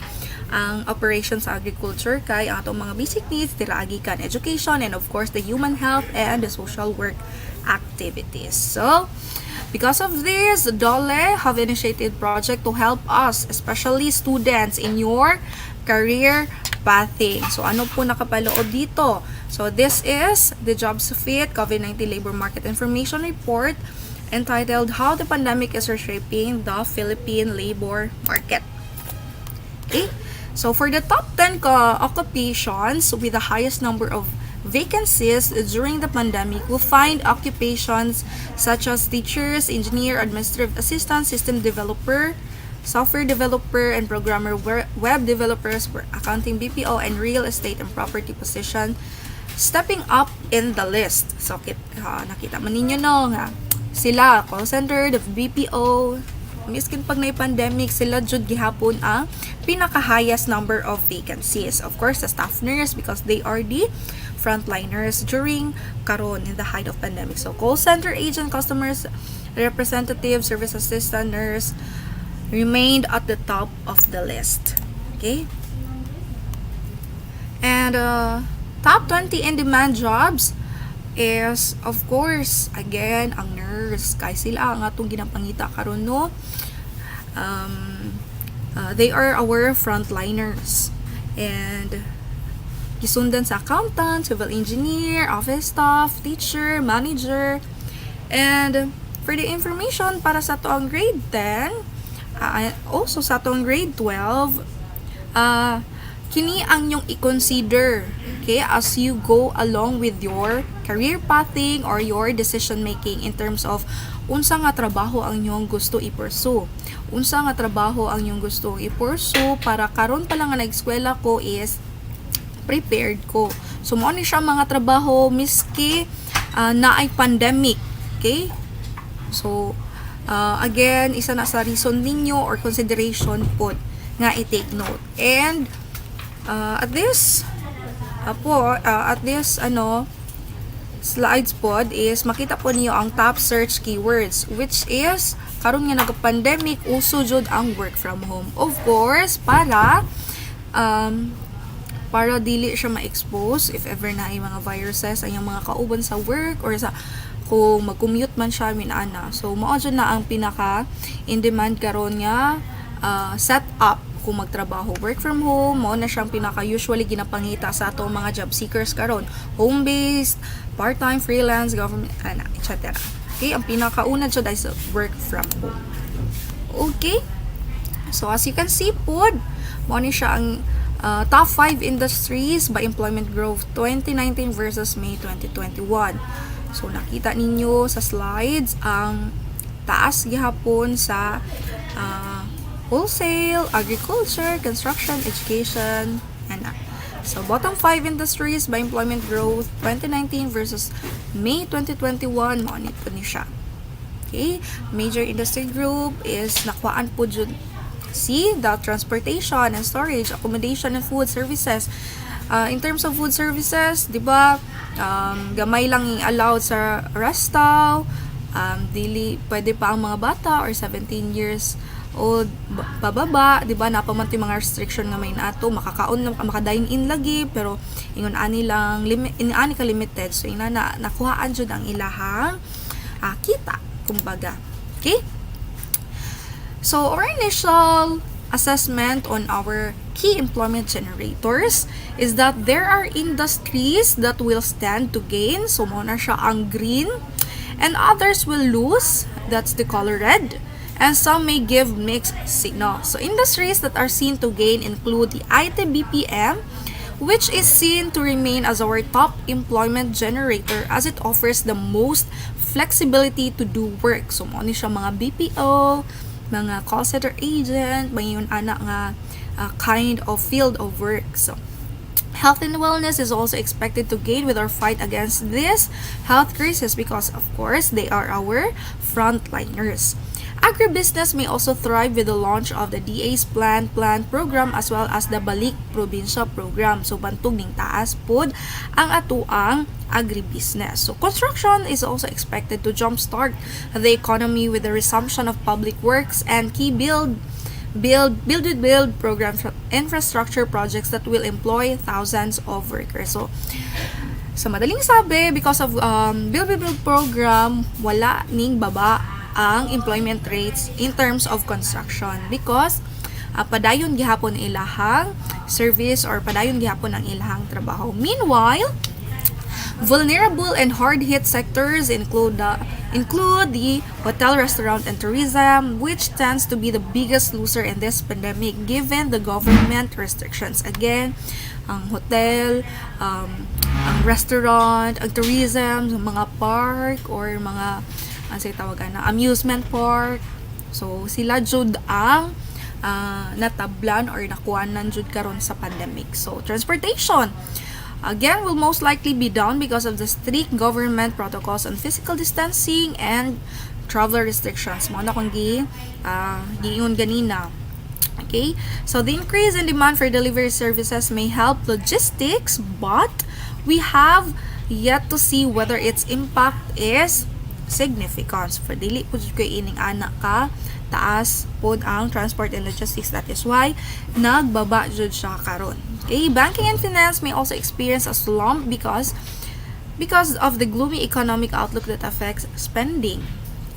ang operations sa agriculture kay ang atong mga basic needs, tiraagi kan education, and of course the human health and the social work activities. So, because of this, Dole have initiated project to help us, especially students, in your career pathing. So, ano po nakapaloob dito? So, this is the Jobs Fit COVID-19 Labor Market Information Report entitled How the Pandemic is Reshaping the Philippine Labor Market. Okay? So, for the top 10 occupations with the highest number of vacancies during the pandemic, we'll find occupations such as teachers, engineer, administrative assistant, system developer, software developer, and programmer, web developers, accounting, BPO, and real estate and property position stepping up in the list. So, nakita man ninyo no, nga sila, call center, the BPO, miskin pag na-pandemic, sila jud gihapon ang pinaka-highest number of vacancies. Of course, the staff nurse, because they are the frontliners during karon in the height of pandemic. So, call center agent, customers representative, service assistant, nurse, remained at the top of the list. Okay? And top 20 in-demand jobs is, of course, again, ang nurse. Kaya sila ang atong ginapangita karon no. They are our frontliners. And gisundan sa accountant, civil engineer, office staff, teacher, manager. And for the information para sa to ang grade 10, also sa atong grade 12, kini ang yung i-consider, okay, as you go along with your career pathing or your decision making in terms of unsa nga trabaho ang inyong gusto i-pursue. Unsa nga trabaho ang inyong gusto i-pursue para karon pa lang nga nag-eskwela ko is prepared ko. So, mo ni siya mga trabaho miski na ay pandemic, okay? So, again, isa na sa reason ninyo or consideration po nga i-take note. And at this slides pod is makita po niyo ang top search keywords, which is karon nga nag-pandemic uso jud ang work from home. Of course, para dili siya ma-expose if ever na ay mga viruses ang mga kauban sa work or sa kung mag-commute man siya minana. So, mao jud na ang pinaka in-demand karon nga setup kung magtrabaho. Work from home, mao na siyang pinaka usually ginapangita sa atong mga job seekers karon. Home-based, part-time, freelance, government, etc. Okay, ang pinakauna jud ay work from home. Okay? So, as you can see po, mao ni siya ang top 5 industries by employment growth 2019 versus May 2021. So, nakita ninyo sa slides ang taas gihapon sa wholesale, agriculture, construction, education, and so bottom 5 industries by employment growth 2019 versus May 2021, monitor ni siya. Okay, major industry group is nakuhaan po jud see the transportation and storage, accommodation, and food services. In terms of food services, di ba, gamay lang i-allowed sa restaw, dili pwede pa ang mga bata or 17 years old bababa, di ba, napamanti mga restriction nga may nato, makakaon, makadine in lagi, pero ingon ani lang ani ka limited, so ina nakuhaan jud ang ilahang kita kumbaga. Okay, so our initial assessment on our key employment generators is that there are industries that will stand to gain, so muna siya ang green, and others will lose, that's the color red, and some may give mixed signals. So industries that are seen to gain include the IT BPM, which is seen to remain as our top employment generator as it offers the most flexibility to do work. So muna siya mga BPO, mga call center agent, mayon ana nga kind of field of work. So health and wellness is also expected to gain with our fight against this health crisis because of course they are our frontliners. Agribusiness may also thrive with the launch of the DA's Plant program as well as the Balik Probinsya program. So bantog ning taas pod ang atuang agribusiness. So construction is also expected to jumpstart the economy with the resumption of public works and key build program infrastructure projects that will employ thousands of workers. So sa madaling sabi, because of build program, wala ning baba ang employment rates in terms of construction because padayon gihapon ilahang service or padayon gihapon ang ilahang trabaho. Meanwhile, vulnerable and hard-hit sectors include the hotel, restaurant, and tourism, which tends to be the biggest loser in this pandemic given the government restrictions. Again, ang hotel, ang restaurant, ang tourism, mga park, or mga amusement park. So, sila jud ang natablan or nakuanan jud karon sa pandemic. So, transportation again will most likely be down because of the strict government protocols on physical distancing and travel restrictions. Mo na kung giingon ganina. Okay? So, the increase in demand for delivery services may help logistics, but we have yet to see whether its impact is significance. For dili po ko ining anak ka taas pod ang transport and logistics. That is why nagbaba jud siya karon. Okay, banking and finance may also experience a slump because of the gloomy economic outlook that affects spending.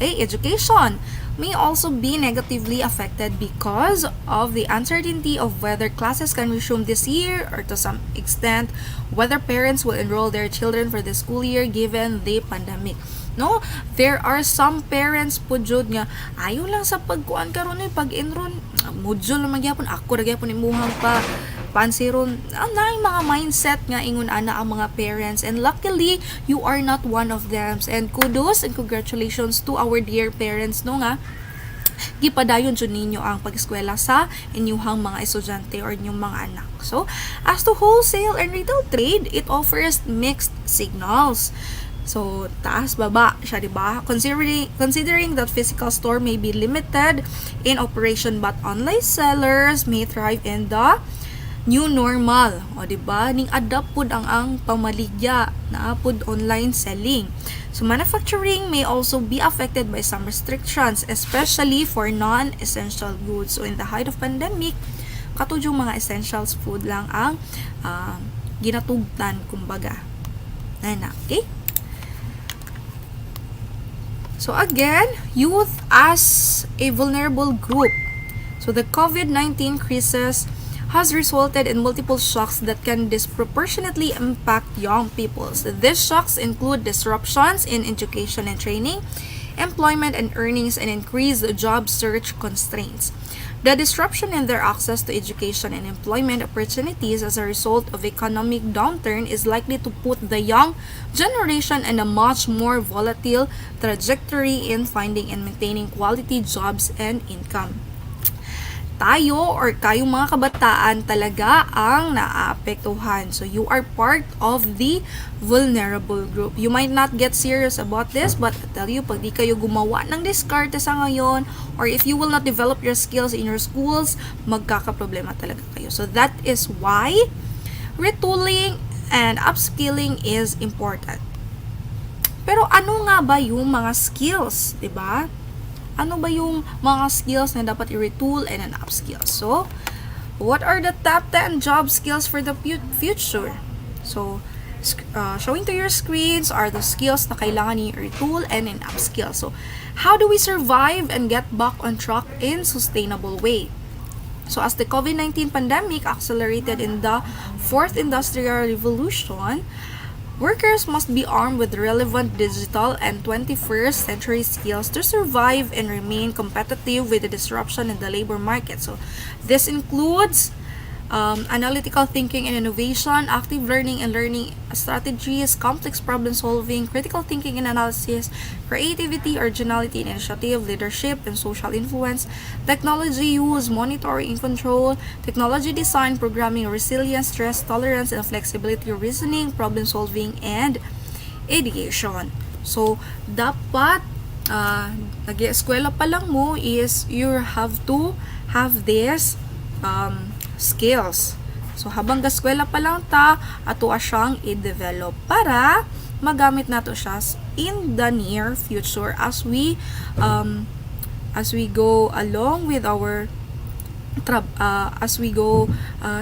Okay, education may also be negatively affected because of the uncertainty of whether classes can resume this year or to some extent whether parents will enroll their children for the school year given the pandemic. No, there are some parents po jud nga ayaw lang sa pagkuan karon ni pag-enroll module na magyapon ako ra gyapon imuhang pa pansiron anay mga mindset nga ingon ana ang mga parents, and luckily you are not one of them, and kudos and congratulations to our dear parents no nga gipadayon jud ninyo ang pag-eskwela sa inyong mga estudyante or inyong mga anak. So as to wholesale and retail trade, it offers mixed signals. So, taas baba siya, diba? Considering that physical store may be limited in operation but online sellers may thrive in the new normal. O, diba? Ning adapt pud ang pamaligya na pud online selling. So, manufacturing may also be affected by some restrictions, especially for non-essential goods. So, in the height of pandemic, katudyo mga essentials food lang ang ginatugtan, kumbaga. Okay? So again, youth as a vulnerable group. So the COVID-19 crisis has resulted in multiple shocks that can disproportionately impact young people. So these shocks include disruptions in education and training, employment and earnings, and increased job search constraints. The disruption in their access to education and employment opportunities as a result of economic downturn is likely to put the young generation in a much more volatile trajectory in finding and maintaining quality jobs and income. Tayo or kayong mga kabataan talaga ang naaapektuhan. So you are part of the vulnerable group. You might not get serious about this, but I tell you, pag di kayo gumawa ng diskarte sa ngayon, or if you will not develop your skills in your schools, magkakaproblema talaga kayo. So that is why retooling and upskilling is important. Pero ano nga ba yung mga skills, diba? Ano ba yung mga skills na dapat i-retool and an upskill? So, what are the top 10 job skills for the future? So, showing to your screens are the skills na kailangan i-retool and an upskill. So, how do we survive and get back on track in sustainable way? So as the COVID-19 pandemic accelerated in the fourth industrial revolution, workers must be armed with relevant digital and 21st century skills to survive and remain competitive with the disruption in the labor market. So this includes analytical thinking and innovation, active learning and learning strategies, complex problem solving, critical thinking and analysis, creativity, originality and initiative, leadership and social influence, technology use, monitoring and control, technology design, programming, resilience, stress tolerance and flexibility, reasoning, problem solving, and ideation. So, dapat nag-eskwela pa lang mo is you have to have this skills. So, habang gaskwela pa lang ta, ato siyang i-develop para magamit nato siya in the near future as we go along with our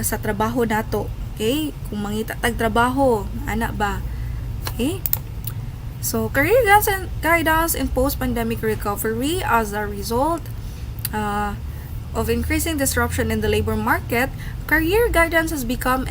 sa trabaho nato. Okay? Kung mangita tag trabaho, ana ba? Okay? So, career guidance in post-pandemic recovery as a result of increasing disruption in the labor market, career guidance has become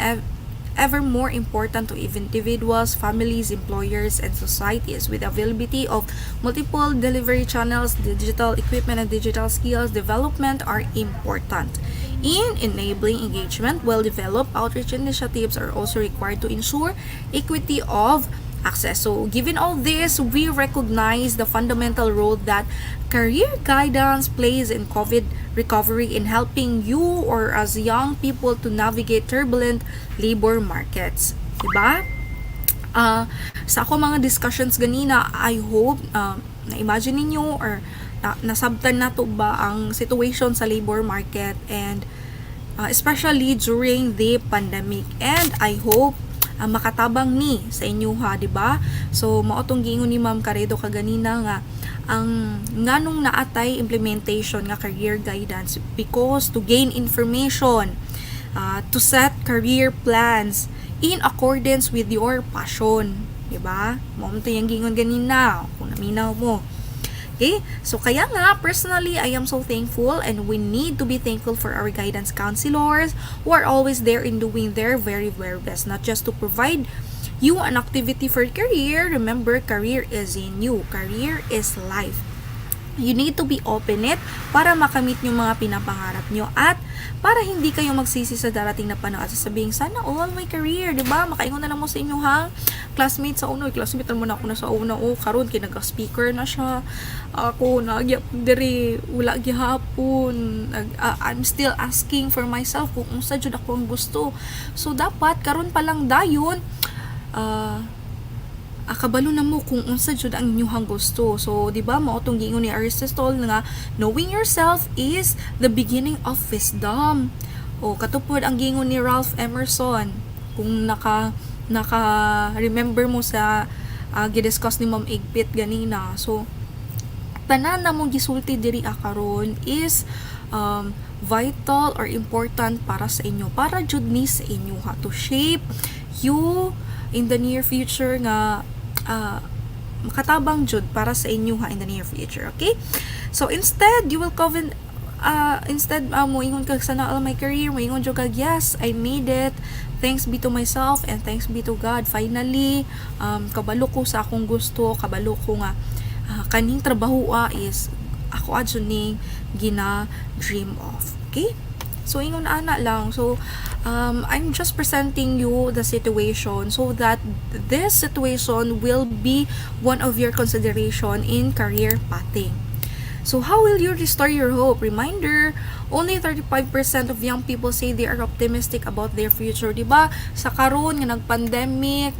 ever more important to individuals, families, employers, and societies. With availability of multiple delivery channels, digital equipment and digital skills development are important. In enabling engagement, well-developed outreach initiatives are also required to ensure equity of access. So, given all this, we recognize the fundamental role that career guidance plays in COVID recovery in helping you or as young people to navigate turbulent labor markets. Diba? Sa ako mga discussions ganina, I hope na-imagine ninyo or nasabtan na to ba ang situation sa labor market and especially during the pandemic. And I hope makatabang ni sa inyo ha, di ba? So maotong giingon ni Ma'am Caredo kaganina nga ang nganong naatay implementation nga career guidance because to gain information, to set career plans in accordance with your passion, di ba? Mo to yang giingon ganina kung naminaw mo. Okay? So, kaya nga, personally, I am so thankful and we need to be thankful for our guidance counselors who are always there in doing their very, very best. Not just to provide you an activity for career. Remember, career is in you. Career is life. You need to be open it para makamit yung mga pinapangarap nyo at para hindi kayo magsisi sa darating na panahon at sasabihin, sana all my career, di ba? Makaingon na lang mo sa inyo hang classmate sa uno, classmate mo na ako na sa una, karon kinaga-speaker na siya, ako nagyap diri wala gihapon, I'm still asking for myself kung unsa jud ako ang gusto. So dapat karon pa lang dayon akabalo na mo kung unsa jud ang inyong gusto. So, di ba, mao tong giingon ni Aristotle nga knowing yourself is the beginning of wisdom. O katupod ang giingon ni Ralph Emerson, kung remember mo sa gidiscuss ni Ma'am Igpit ganina. So, tanan na mong gisulti diri karon is vital or important para sa inyo, para jud ni sa inyo ha, to shape you in the near future nga makatabang jud para sa inyo ha in the near future. Okay? So instead you will moingon ka sana all my career, moingon jud kag yes, I made it, thanks be to myself and thanks be to God, finally kabalo ko sa akong gusto, kabalo ko nga kaning trabaho is ako adto ning gina dream of. Okay? So, ingon ana lang. So, I'm just presenting you the situation so that this situation will be one of your consideration in career pathing. So, how will you restore your hope? Reminder, only 35% of young people say they are optimistic about their future. Diba? Sa karon nga nag-pandemic,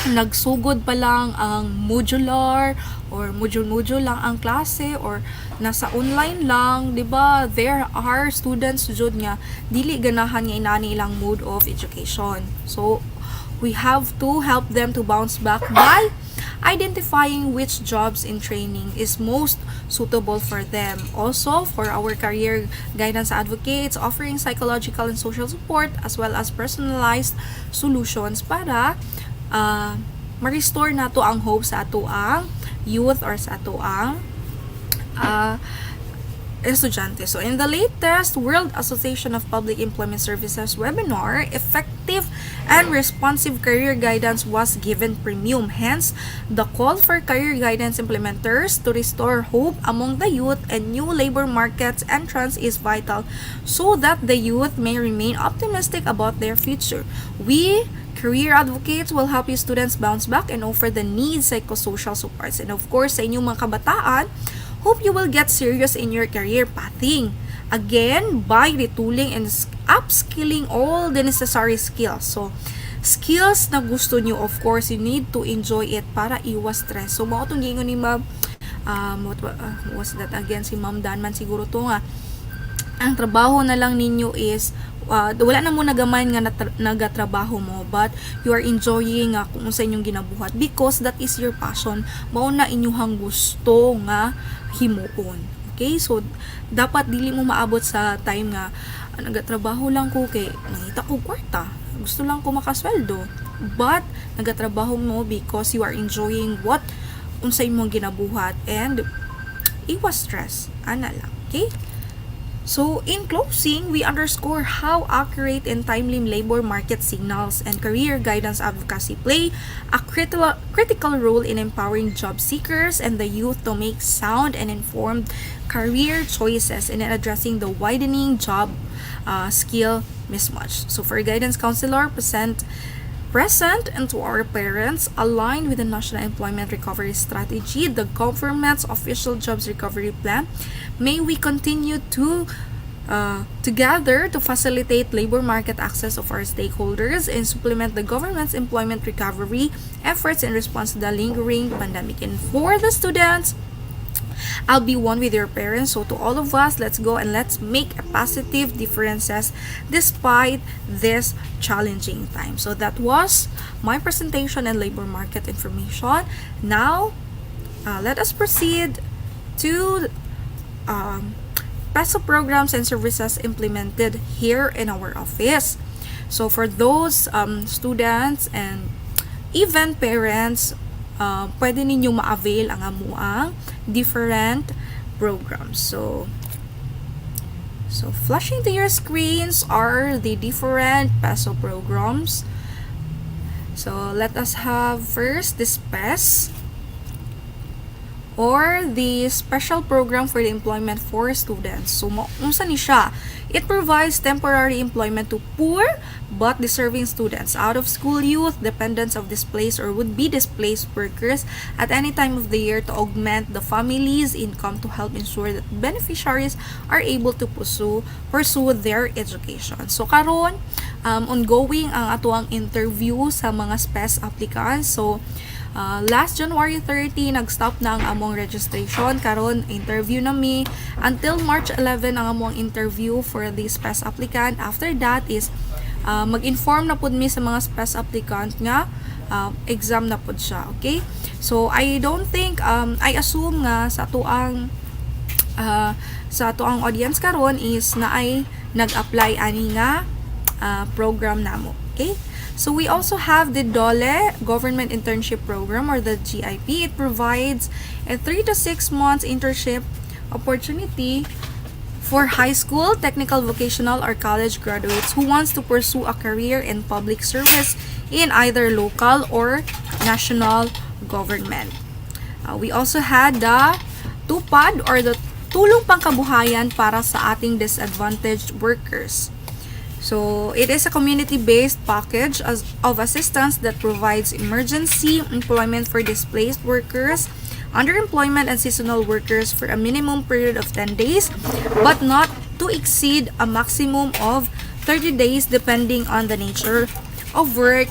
nagsugod pa lang ang modular or module lang ang klase or nasa online lang, di ba? There are students jud nga dili ganahan nga inani ilang mode of education. So we have to help them to bounce back by identifying which jobs in training is most suitable for them. Also, for our career guidance advocates, offering psychological and social support as well as personalized solutions para ma-restore nato ang hope sa ato ang youth or sa ato ang estudyante. So, in the latest World Association of Public Employment Services webinar, effective and responsive career guidance was given premium. Hence, the call for career guidance implementers to restore hope among the youth and new labor markets entrance is vital so that the youth may remain optimistic about their future. We career advocates will help you students bounce back and offer the needs psychosocial supports. And of course, sa inyong mga kabataan, hope you will get serious in your career pathing. Again, by retooling and upskilling all the necessary skills. So, skills na gusto nyo, of course, you need to enjoy it para iwas stress. So, mao itong gingon ni Ma'am, what was that again? Si Ma'am Danman siguro to nga. Ang trabaho na lang ninyo is wala na mo nagamay nga nagatrabaho mo, but you are enjoying kung sa inyong ginabuhat because that is your passion, mao na inyong gusto nga himuon. Okay, so dapat dili mo maabot sa time nga nagatrabaho lang ko kay mangita ko kwarta, gusto lang ko makasweldo, but nagatrabaho mo because you are enjoying what unsa imong ginabuhat and iwas stress ana lang. Okay. So, in closing, we underscore how accurate and timely labor market signals and career guidance advocacy play a critical role in empowering job seekers and the youth to make sound and informed career choices and in addressing the widening job skill mismatch. So, for a guidance counselor, present and to our parents, aligned with the National Employment Recovery Strategy, the government's official jobs recovery plan, may we continue to together to facilitate labor market access of our stakeholders and supplement the government's employment recovery efforts in response to the lingering pandemic. And for the students, I'll be one with your parents. So to all of us, let's go and let's make a positive differences despite this challenging time. So that was my presentation and labor market information. Now, let us proceed to PESO programs and services implemented here in our office. So for those students and even parents, pwede ninyo ma-avail ang amuang different programs. So flashing to your screens are the different PESO programs. So let us have first this PES or the special program for the employment for students. So unsa ni siya? It provides temporary employment to poor but deserving students, out of school youth, dependents of displaced or would be displaced workers at any time of the year to augment the family's income to help ensure that beneficiaries are able to pursue their education. So karon ongoing ang atuang interview sa mga SPES applicants. So last January 30, nag-stop na ang among registration. Karon interview na mi. Until March 11, ang among interview for the SPES applicant. After that is, mag-inform na pud mi sa mga SPES applicant nga exam na pud siya. Okay? So, I don't think, I assume nga sa atuang audience karon is na ay nag-apply ani nga program namo. Okay? So we also have the Dole Government Internship Program or the GIP. It provides a 3 to 6 months internship opportunity for high school, technical, vocational, or college graduates who wants to pursue a career in public service in either local or national government. We also had the TUPAD or the Tulong Pangkabuhayan para sa ating disadvantaged workers. So, it is a community-based package of assistance that provides emergency employment for displaced workers, underemployment, and seasonal workers for a minimum period of 10 days, but not to exceed a maximum of 30 days depending on the nature of work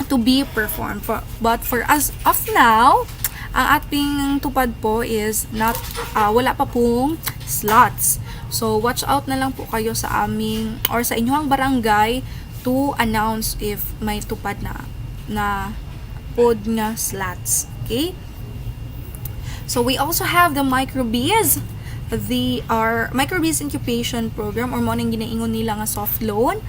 to be performed. But for us of now, ang ating tupad po is not, wala pa pong slots. So, watch out na lang po kayo sa aming or sa inyong barangay to announce if may tupad na pod nga slots. Okay? So, we also have the microbiz. Our microbiz incubation program or mo nang ginaingon nila nga soft loan.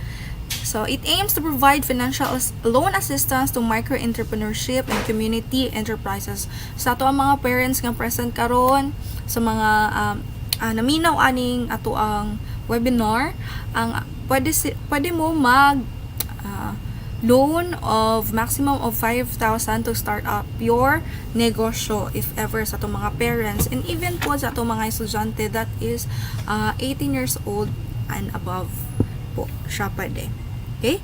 So, it aims to provide financial loan assistance to micro-entrepreneurship and community enterprises. Sa ato ang mga parents nga present karon sa mga naminaw aning ato ang webinar, ang pwede mo mag loan of maximum of 5,000 to start up your negosyo if ever sa itong mga parents and even po sa itong mga estudyante that is 18 years old and above po siya pwede. Okay?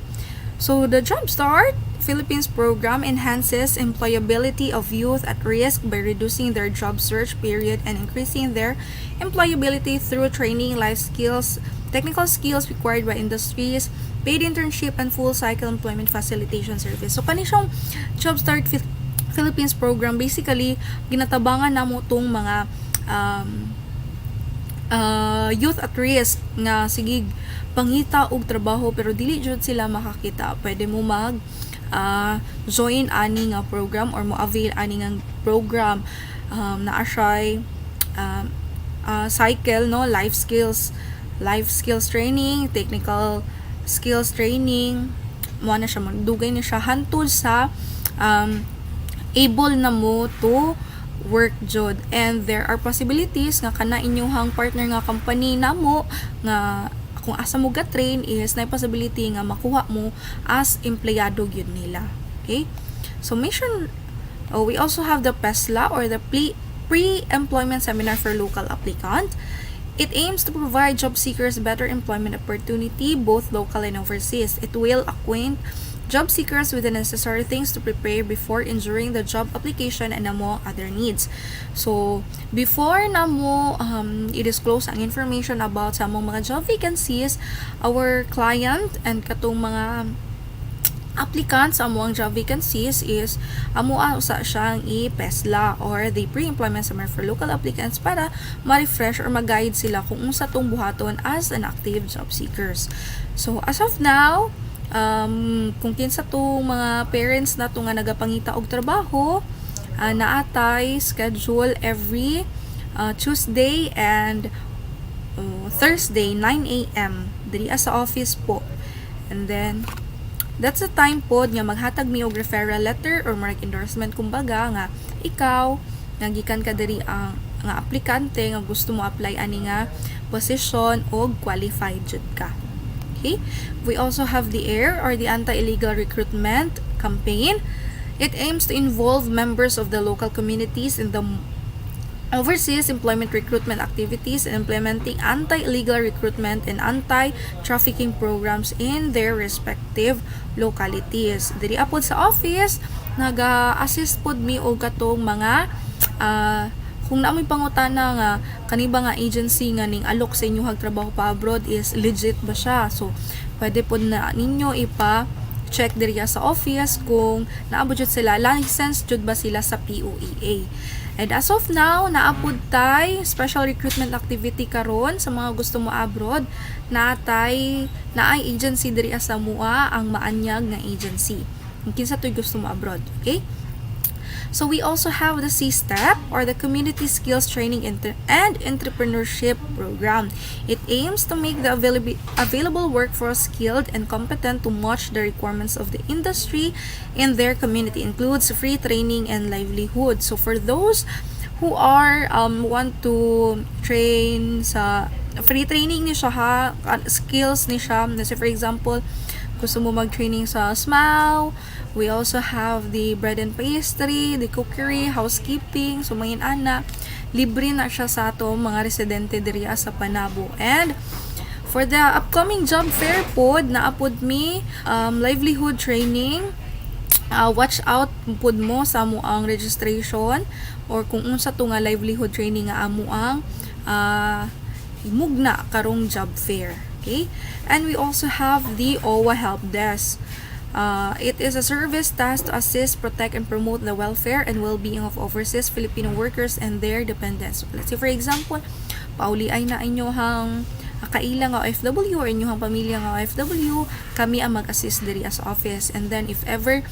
So, the Jumpstart Philippines program enhances employability of youth at risk by reducing their job search period and increasing their employability through training, life skills, technical skills required by industries, paid internship, and full cycle employment facilitation service. So, kanisang Jumpstart Philippines program, basically, ginatabangan na mo itong mga youth at risk nga sigig pangita og trabaho pero dili jud sila makakita. Pwede mo mag join ani nga program or mo avail ani nga program na asay cycle no, life skills training, technical skills training, mo na siya magdugay na siya hantol sa able na mo to work jud. And there are possibilities nga kana inyong partner nga company namo nga kung asa mo ga-train is na possibility nga makuha mo as empleyado gyud nila. Okay? So we also have the PESLA or the Pre-Employment Seminar for Local Applicant. It aims to provide job seekers better employment opportunity both local and overseas. It will acquaint job seekers with the necessary things to prepare before and during the job application and among other needs. So, before na mo i-disclose ang information about sa among mga job vacancies, our client and katong mga applicants sa among job vacancies is usa siyang i-PESLA or the Pre-Employment Seminar for Local Applicants para ma-refresh or mag-guide sila kung unsa tong buhaton as an active job seekers. So, as of now, kung kinsa tong mga parents na to nga nagapangita og trabaho, naatay schedule every Tuesday and Thursday 9 a.m. diri sa office po. And then that's the time pod nga maghatag mi og referral letter or mark endorsement kumbaga nga ikaw nagikan ka diri ang nga aplikante nga gusto mo apply ani nga position og qualified jud ka. Okay? We also have the AIR or the Anti-Illegal Recruitment Campaign. It aims to involve members of the local communities in the overseas employment recruitment activities and implementing anti-illegal recruitment and anti-trafficking programs in their respective localities. Diri apod sa office, naga-assist pod mi og katong mga kung naamoy pangutana nga kaniba nga agency nga ning alok sa inyo trabaho pa abroad is legit ba siya. So pwede pod na ninyo check diri sa office kung naabot jud sila licensed jud ba sila sa POEA. And as of now, naapod tay special recruitment activity karon sa mga gusto mo abroad. Naay agency diri sa mua ang maanyag nga agency. Kung kinsa toy gusto mo abroad, okay? So we also have the C-STEP or the Community Skills Training and Entrepreneurship Program. It aims to make the available workforce skilled and competent to match the requirements of the industry in their community. Includes free training and livelihood. So for those who are want to train sa free training ni siya ha, skills ni siya. For example, gusto mo mag-training sa SMAW. We also have the bread and pastry, the cookery, housekeeping. So, mga ana, libre na siya sa ato mga residente diri sa Banaba. And for the upcoming job fair pod, naapod mi livelihood training. Watch out pod mo sa amo ang registration or kung unsa to nga livelihood training nga amo ang imugna karong job fair. Okay? And we also have the OWA Help Desk. It is a service tasked to assist, protect, and promote the welfare and well-being of overseas Filipino workers and their dependents. So, let's say, for example, pauli ay na inyohang kaila nga OFW or inyohang pamilya nga OFW, kami ang mag-assist diri as office. And then, if ever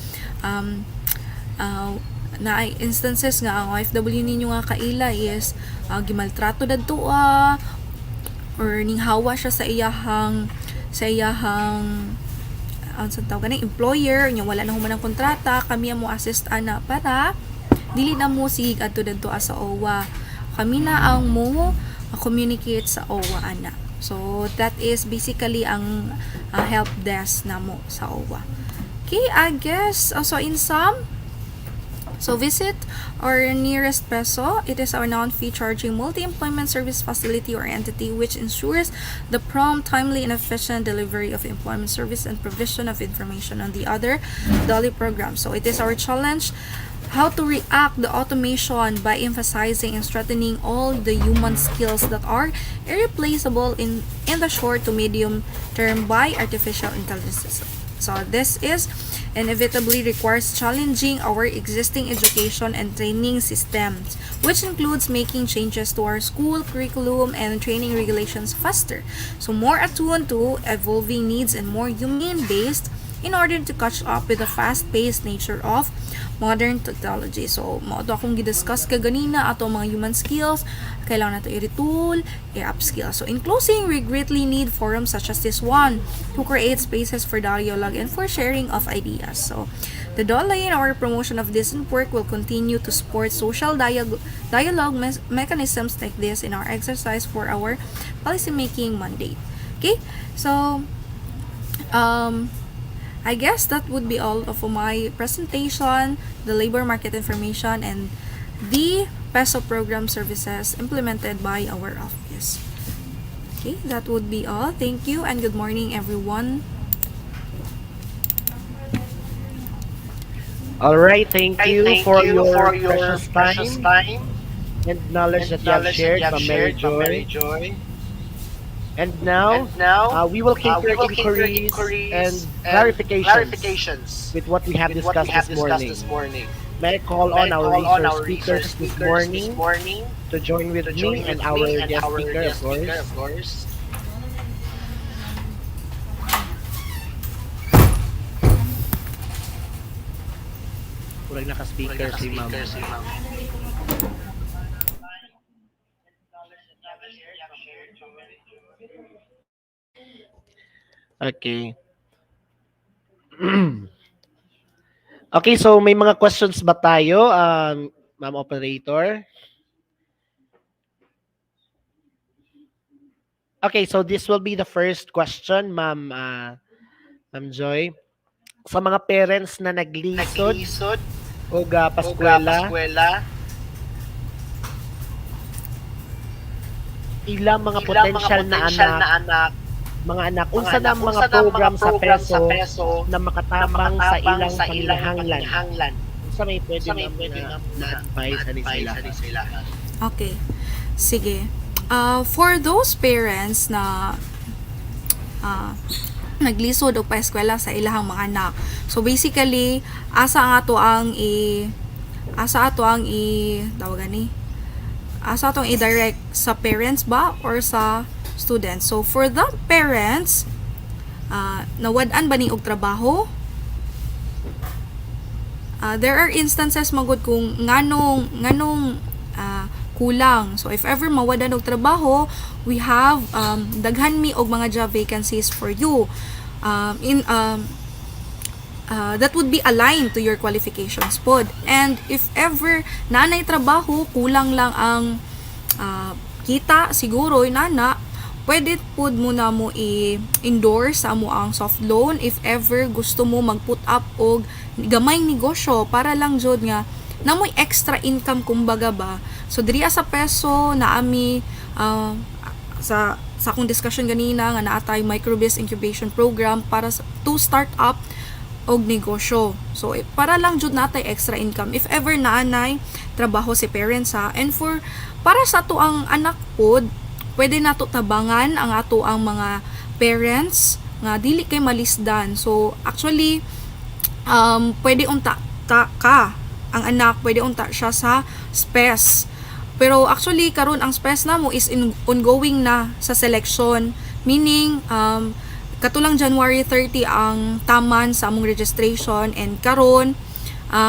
na instances nga ang OFW ninyo nga kaila is gimaltrato dadto or ning hawa siya sa iyahang sa tawag ganang employer nya wala na human ang kontrata, kami mo assist ana para dili na mo sig adto dadto sa OWA. Kami na ang mo communicate sa OWA ana. So that is basically ang help desk namo sa OWA. Okay, I guess also in sum, so visit our nearest PESO. It is our non-fee charging multi-employment service facility or entity which ensures the prompt, timely, and efficient delivery of employment service and provision of information on the other Dole programs. So it is our challenge how to react the automation by emphasizing and strengthening all the human skills that are irreplaceable in the short to medium term by artificial intelligence. So this is inevitably requires challenging our existing education and training systems, which includes making changes to our school curriculum and training regulations faster, so more attuned to evolving needs and more humane-based in order to catch up with the fast-paced nature of modern technology. So, mao to akong gidiscuss kaganina ato mga human skills, kailangan nato i-retool, i-upskill. So, in closing, we greatly need forums such as this one to create spaces for dialogue and for sharing of ideas. So, the Dole in our promotion of this work will continue to support social dialogue mechanisms like this in our exercise for our policymaking mandate. Okay? So, I guess that would be all of my presentation, the labor market information, and the PESO program services implemented by our office. Okay, that would be all. Thank you and good morning, everyone. All right, thank you for your precious time and knowledge that you have shared from Mary Joy. And now, we will keep your inquiries and clarifications with what we have discussed this morning. May I call on our resource speakers this morning to join with me and our guest speaker, of course. Kurang naka-speaker si Ma'am. Okay. Okay, so may mga questions ba tayo, Ma'am Operator? Okay, so this will be the first question, Ma'am Joy. Sa mga parents na naglisod o paskwela, ilang mga potential na anak, mga anak, unsa na mga program sa PESO na makatabang sa ilang panginahanglan. Unsa may pwede na advice ani sila? Okay. Sige. For those parents na naglisod og paeskwela sa ilahang mga anak. So basically, asa ato ang i-direct sa parents ba or sa students. So for the parents, nawad-an ba ni og trabaho? There are instances magud kung nganong kulang. So if ever mawadan og trabaho, we have daghan mi og mga job vacancies for you. That would be aligned to your qualifications pod. And if ever nanay trabaho, kulang lang ang kita, siguro nana, pwede pod muna mo i-endorse sa mo ang soft loan if ever gusto mo mag-put up og gamay negosyo para lang jud nga namoy extra income kumbaga ba. So diri sa PESO na ami sa akong discussion ganina nga naatay micro-biz incubation program para to start up og negosyo. So para lang jud natay extra income if ever naanay trabaho si parents ha. And for para sa to ang anak pod, pwede nato tabangan ang ato ang mga parents nga dili kay malisdan. So actually pwede unta ka ang anak, pwede unta siya sa SPES. Pero actually karon ang SPES namo is ongoing na sa selection, meaning katulang January 30 ang taman sa among registration, and karon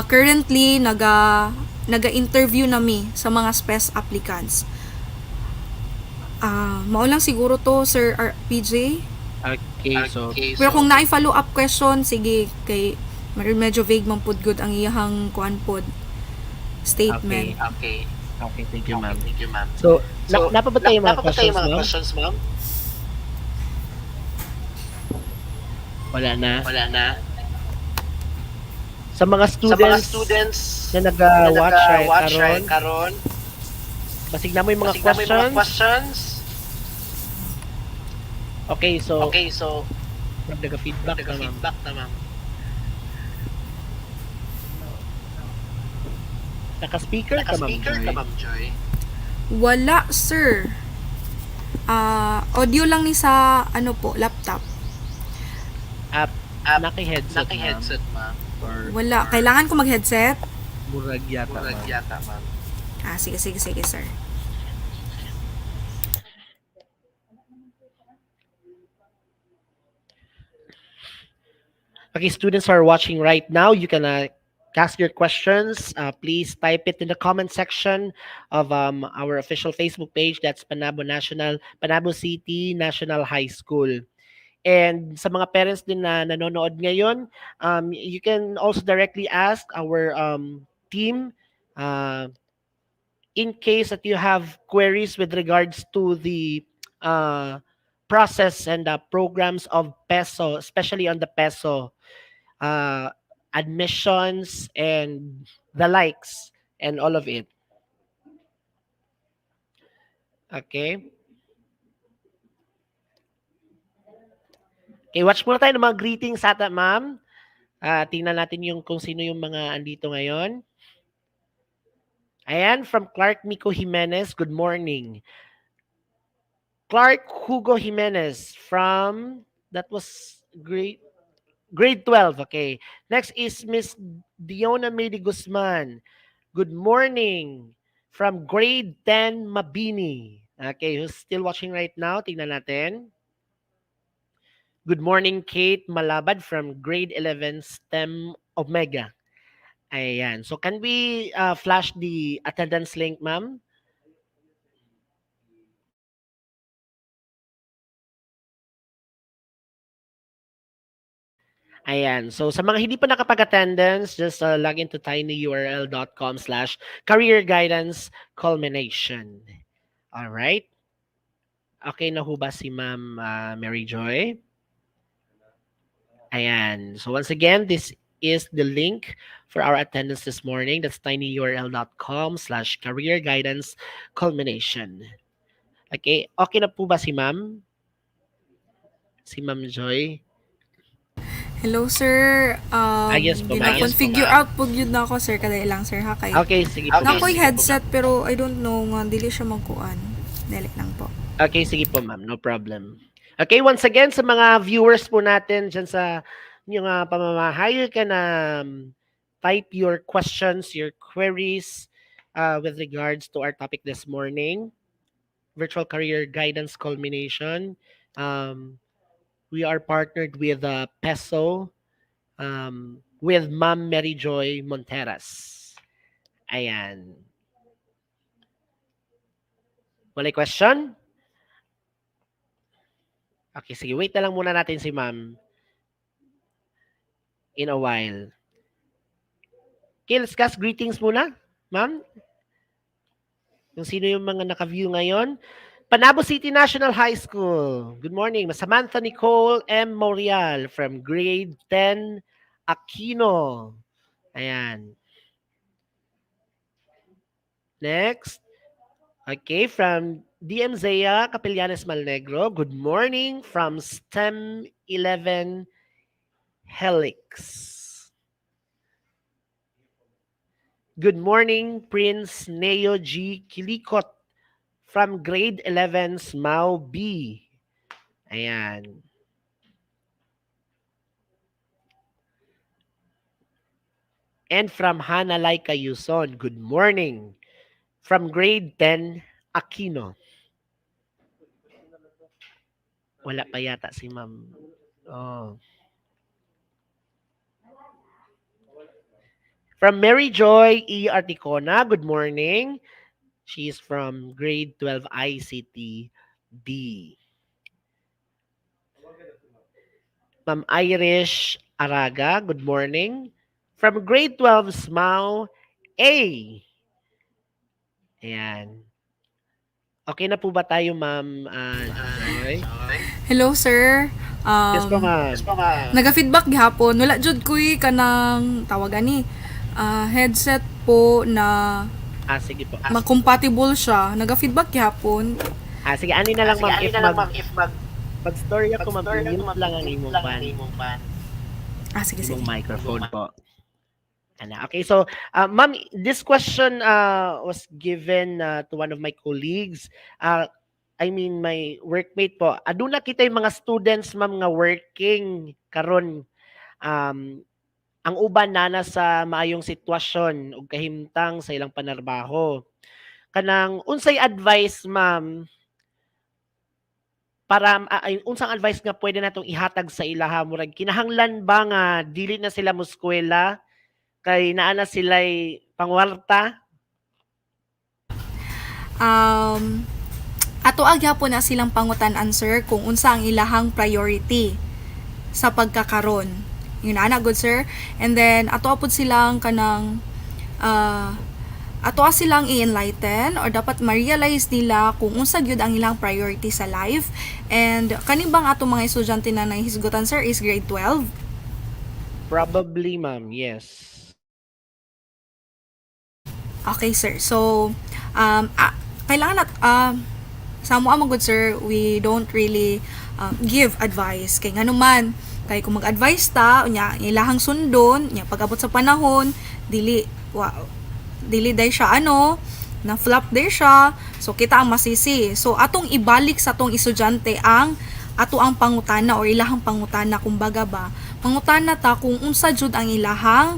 currently naga-interview nami sa mga SPES applicants. Mao lang siguro to, Sir PJ. Okay, so Pero kung naay follow up question, sige, kay medyo vague man pud good ang iyahang kuan pod statement. Okay, thank you, ma'am. So Napabot kayo yung mga napapatay questions, yung mga ma'am? questions, ma'am? Wala na. Wala na. Sa mga Sa mga students students na na nag-watch nag-watch karon, karon, basigna mo yung mga basigna mo yung mga questions. questions. Okay, so Okay, so nag-feedback na, ma'am. nag-feedback na, ma'am. Naka-speaker ka, ma'am Naka-speaker Joy. ka, Ma'am Joy? Wala, sir. Audio lang ni sa, ano po, laptop. Naki-headset, Naki-headset, ma'am. Or Wala. Kailangan ko mag-headset? murag yata, Murag ma'am. yata, ma'am. Sige, sir. Okay, students who are watching right now, you can ask your questions. Please type it in the comment section of our official Facebook page. That's Banaba City National High School. And sa mga parents din na nanonood ngayon, you can also directly ask our team in case that you have queries with regards to the uh, process and programs of PESO, especially on the PESO uh, admissions and the likes and all of it. Okay. Okay, watch muna tayo ng mga greetings ata, ma'am. Tingnan natin yung kung sino yung mga andito ngayon. Ayan, from Clark Miko Jimenez, good morning. Clark Hugo Jimenez from, that was grade 12, okay. Next is Miss Diona Medi Guzman. Good morning from grade 10 Mabini. Okay, who's still watching right now? Tingnan natin. Good morning, Kate Malabad from grade 11 STEM Omega. Ayan. So can we flash the attendance link, ma'am? Ayan. So sa mga hindi pa nakapag-attendance, just log into tinyurl.com/career guidance culmination. All right. Okay na ho ba si Ma'am Mary Joy? Ayan. So once again, this is the link for our attendance this morning. That's tinyurl.com/career guidance culmination. Okay. Okay na po ba si Ma'am? Si Ma'am Joy? Hello, sir. Yes po, ma'am. Gina-configure out po yun na ako, sir. Kadali lang, sir, ha? Kay Okay, sige po. na ako'y headset, pero I don't know nga, dili siya magkuan. Dali lang po. Okay, sige po, ma'am. No problem. Okay, once again, sa mga viewers po natin dyan sa yung pamamahay, you can type your questions, your queries with regards to our topic this morning, Virtual Career Guidance Culmination. We are partnered with PESO, with Ma'am Mary Joy Monteras. Ayan. Wala question? Okay, sige. Wait na lang muna natin si Ma'am. In a while. Okay, let's cast greetings muna, Ma'am. Kung sino yung mga naka-view ngayon. Banaba City National High School. Good morning. Samantha Nicole M. Morial from grade 10 Aquino. Ayan. Next. Okay, from DM Zea Capellanes Malnegro. Good morning from STEM 11 Helix. Good morning, Prince Neo G. Kilikot from grade 11 Smau B. Ayan. And from Hana Laika Yuson, good morning. From grade 10 Aquino. Wala pa yata si Ma'am. Oh. From Mary Joy E. Articona, good morning. She's from grade 12 ICT B. Ma'am Irish Araga, good morning. From grade 12 SMAU A. Ayan. Okay na po ba tayo, Ma'am Joy? Hello, sir. Yes po, Ma'am. Naga-feedback gihapon. Wala jud ko'y kanang tawag ani. Headset po na Sige po. mag-compatible siya. Naga-feedback gihapon. Sige, ani na lang, Ma'am, if pag-story ako, Ma'am, mute lang ang imong pan. Sige, sige. Imong microphone po. Okay, so ma'am, this question was given to one of my colleagues. I mean, my workmate po. Aduna kita yung mga students, ma'am, nga working karon. Ang uban na sa maayong sitwasyon ug kahimtang sa ilang panarbaho. Kanang unsay advice, ma'am, para unsang advice nga pwede natong ihatag sa ilaha, murag kinahanglan ba nga dili na sila moskwela kay naa na sila'y pangwarta? Ato agyapon na silang pangutan-an, sir, kung unsa ang ilahang priority sa pagkakaron. Yun ana, good sir. And then ato apod silang kanang ato silang i-enlighten or dapat ma-realize nila kung unsa gyud ang ilang priority sa life. And kanibang ato mga estudyante na nahisgutan, sir, is grade 12? Probably, ma'am, yes. Okay, sir. So, kailangan sa mo good sir, we don't really give advice. Kay nga naman, kay kung mag-advise ta, ilahang sundon, pag-abot sa panahon, dili day siya na flop day siya. So, kita ang masisi. So, atong ibalik sa atong estudyante ang ato ang pangutana or ilahang pangutana, kumbaga ba, pangutana ta kung unsa jud ang ilahang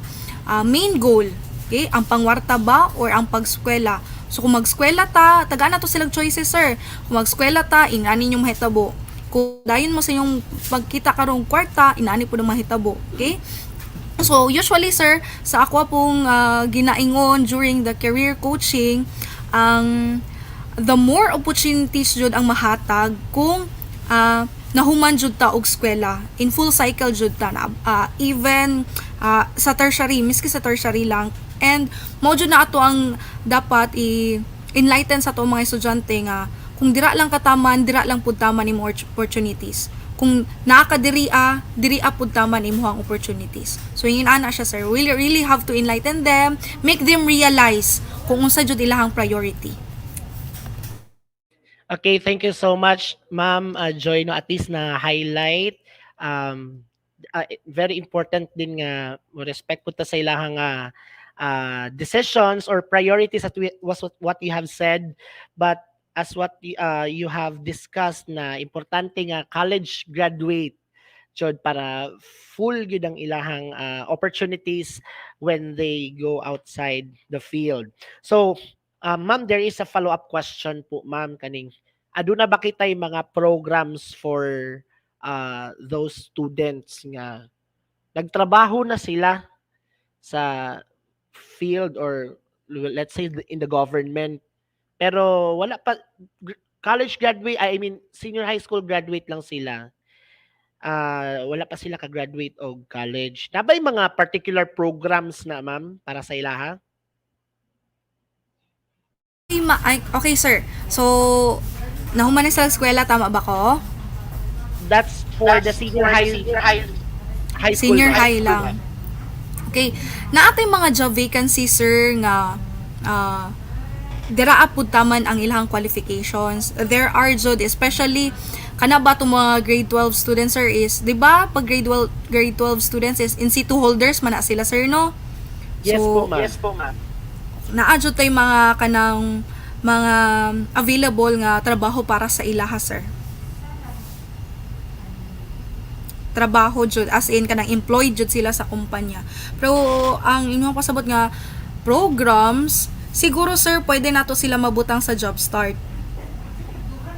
main goal. Okay? Ang pangwarta ba or ang pagskwela? So kung magskwela ta, tagaan na to silang choices, sir. Kung magskwela ta, inani ninyong mahitabo. Kung dayon mo sa inyong pagkita karong kwarta, inani po ng mahitabo. Okay? So usually, sir, sa ako pong ginaingon during the career coaching, the more opportunities jud ang mahatag kung nahuman jud ta og eskwela. In full cycle jud ta na, even sa tertiary, miski sa tertiary lang. And mao jud na ato ang dapat i-enlighten sa ato mga estudyante nga kung dira lang kataman, dira lang pud taman imo opportunities. Kung naa ka diri pud taman imong opportunities. So yun ana siya, sir. We really have to enlighten them, make them realize kung unsa jud ilahang priority. Okay, thank you so much, Ma'am Joy, no, at least na highlight very important din nga mo respect po ta sa ilahang decisions or priorities that was what you have said, but as what you have discussed na importante nga college graduate jud para full gyud ang ilahang opportunities when they go outside the field. So ma'am, there is a follow-up question po, ma'am, kaning aduna ba kitay mga programs for those students nga nagtrabaho na sila sa field or let's say in the government pero wala pa college graduate, I mean senior high school graduate lang sila. Wala pa sila ka-graduate og college. Nabay mga particular programs na, ma'am, para sa ilaha? Okay, sir. So, nahuman na sa eskwela, tama ba ko? That's for the senior high school. Senior high lang. Okay. Naatay mga job vacancy, sir, nga dira apud taman ang ilahang qualifications. There are jud, especially kana ba itong mga grade 12 students, sir, is, di ba, pag grade 12 students is in situ holders man na sila, sir, no? Yes So, po, ma'am. naadjud tay mga kanang mga available nga trabaho para sa ilaha, sir. Trabaho jud, as in kanang employed jud sila sa kumpanya. Pero ang inyong pasabot nga programs, siguro, sir, pwede nato sila mabutang sa job start.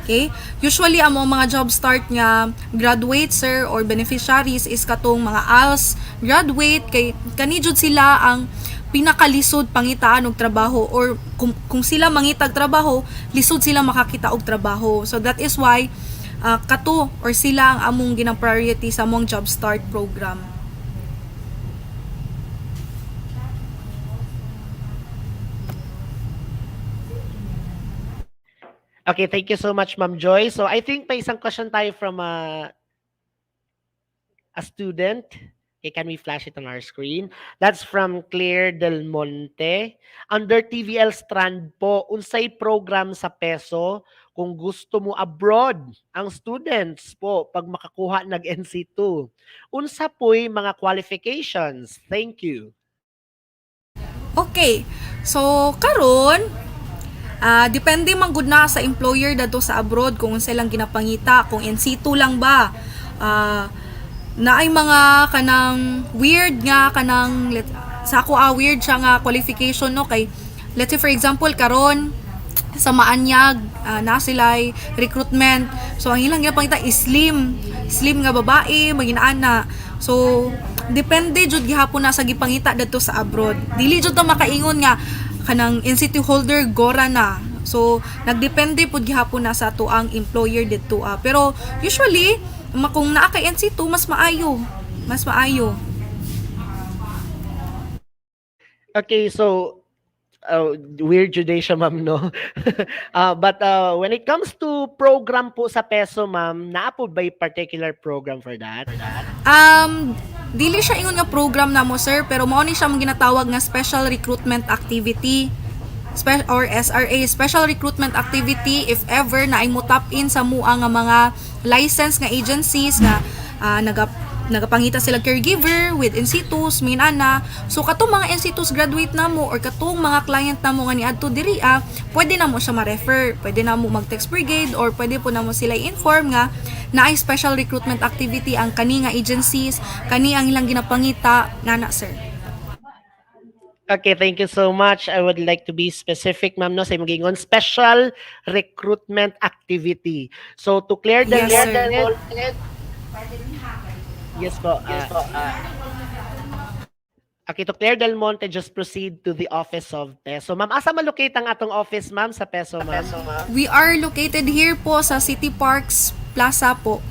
Okay? Usually amo mga job start nga graduate, sir, or beneficiaries is katong mga ALS graduate, kay kani jud sila ang pinakalisod pangitaan og trabaho, or kung sila mangitag trabaho, lisod sila makakita og trabaho. So that is why kato or sila ang among ginang priority sa among job start program. Okay, thank you so much, Ma'am Joy. So I think may isang question tayo from a student. Okay, can we flash it on our screen? That's from Claire Del Monte. Under TVL Strand po, unsay program sa peso kung gusto mo abroad ang students po pag makakuha nag NC2. Unsa po'y mga qualifications? Thank you. Okay. So, karon, depende man gud na sa employer dato sa abroad kung unsa lang ginapangita, kung NC2 lang ba. Naay mga kanang weird nga kanang sa ako weird siya nga qualification no kay let's say for example karon sa Maanyag na sila'y recruitment. So ang ilang ginapangita is slim nga babae, maginaana. So depende jud gihapon na sa gipangita dadto sa abroad. Dili jud ta makaingon nga kanang NCT holder gora na. So nagdepende pud gihapon na sa tuang employer didto. Pero usually kung naa kay NC2 mas maayo. Okay, so weird today siya, ma'am, no? But when it comes to program po sa peso, ma'am, naa po ba yung particular program for that? Dili siya ingon nga program na mo sir, pero mao ni siya mong ginatawag nga special recruitment activity or SRA, special recruitment activity if ever na ay mo tap in sa mua nga mga license nga agencies nga nagapangita sila caregiver with NC2s minana. So katong mga NC2s graduate na mo or katong mga client na mo nga niadto diri pwede na mo siya ma-refer, pwede na mo mag-text brigade or pwede po na mo sila i-inform nga na ay special recruitment activity ang kani nga agencies, kani ang ilang ginapangita nana sir. Okay, thank you so much. I would like to be specific, ma'am, no, sa magiingon special recruitment activity. So to clear the Yes po. Okay, to Claire Del Monte, just proceed to the office of Peso. Ma'am, asa malocate ang atong office, ma'am, sa Peso, ma'am? We are located here po sa City Parks Plaza po.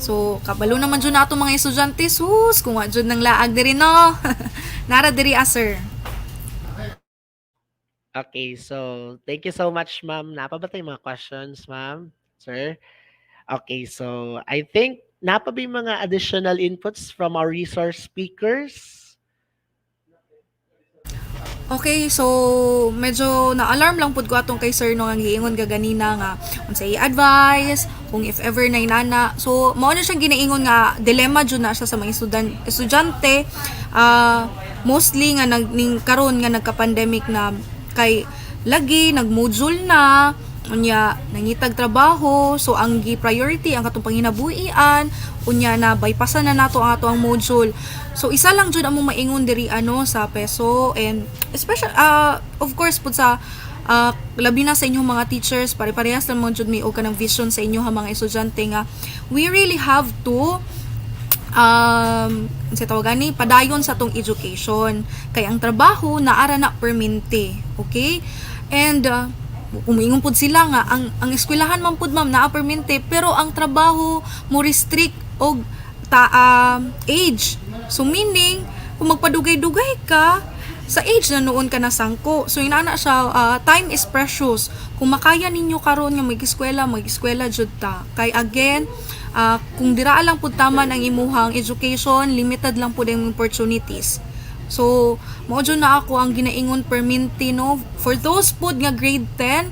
So, kabalo naman dyan na itong mga estudyante, sus, kung nga dyan ng laag diri, no? Nara diri, sir. Okay, so thank you so much, ma'am. Napa ba tayong mga questions, ma'am? Sir? Okay, so I think napa ba yung mga additional inputs from our resource speakers? Okay, so medyo na-alarm lang pud ko atong kay sir no nga giingon ka ganina nga unsay advice kung if ever na inana. So mao na siyang ginaingon nga dilemma jud na siya sa mga estudyante mostly nga karon nga nagka-pandemic na kay lagi nag-module na unya nangitag trabaho, so ang gi-priority ang katong panginabuhian unya na bypassan na nato ang ato ang module. So isa lang jud among maingon diri sa Peso, and especially of course pud sa labi na sa inyong mga teachers, pare-parehas lang mo jud may og kanang vision sa inyo mga estudyante nga we really have to sa tawagani padayon sa tong education kay ang trabaho naara na permanente, okay? And umingon pud sila nga ang eskwelahan man pud ma'am naa permanente pero ang trabaho mo restrict og age. So meaning kung magpadugay-dugay ka sa age na noon ka nasangko. So inana siya time is precious. Kung makaya ninyo karon nga mag-eskwela jud ta. Kay again kung dira lang pud taman ang imuhang education, limited lang pud ang opportunities. So, mao jud na ako ang ginaingon permanente no for those pud nga grade 10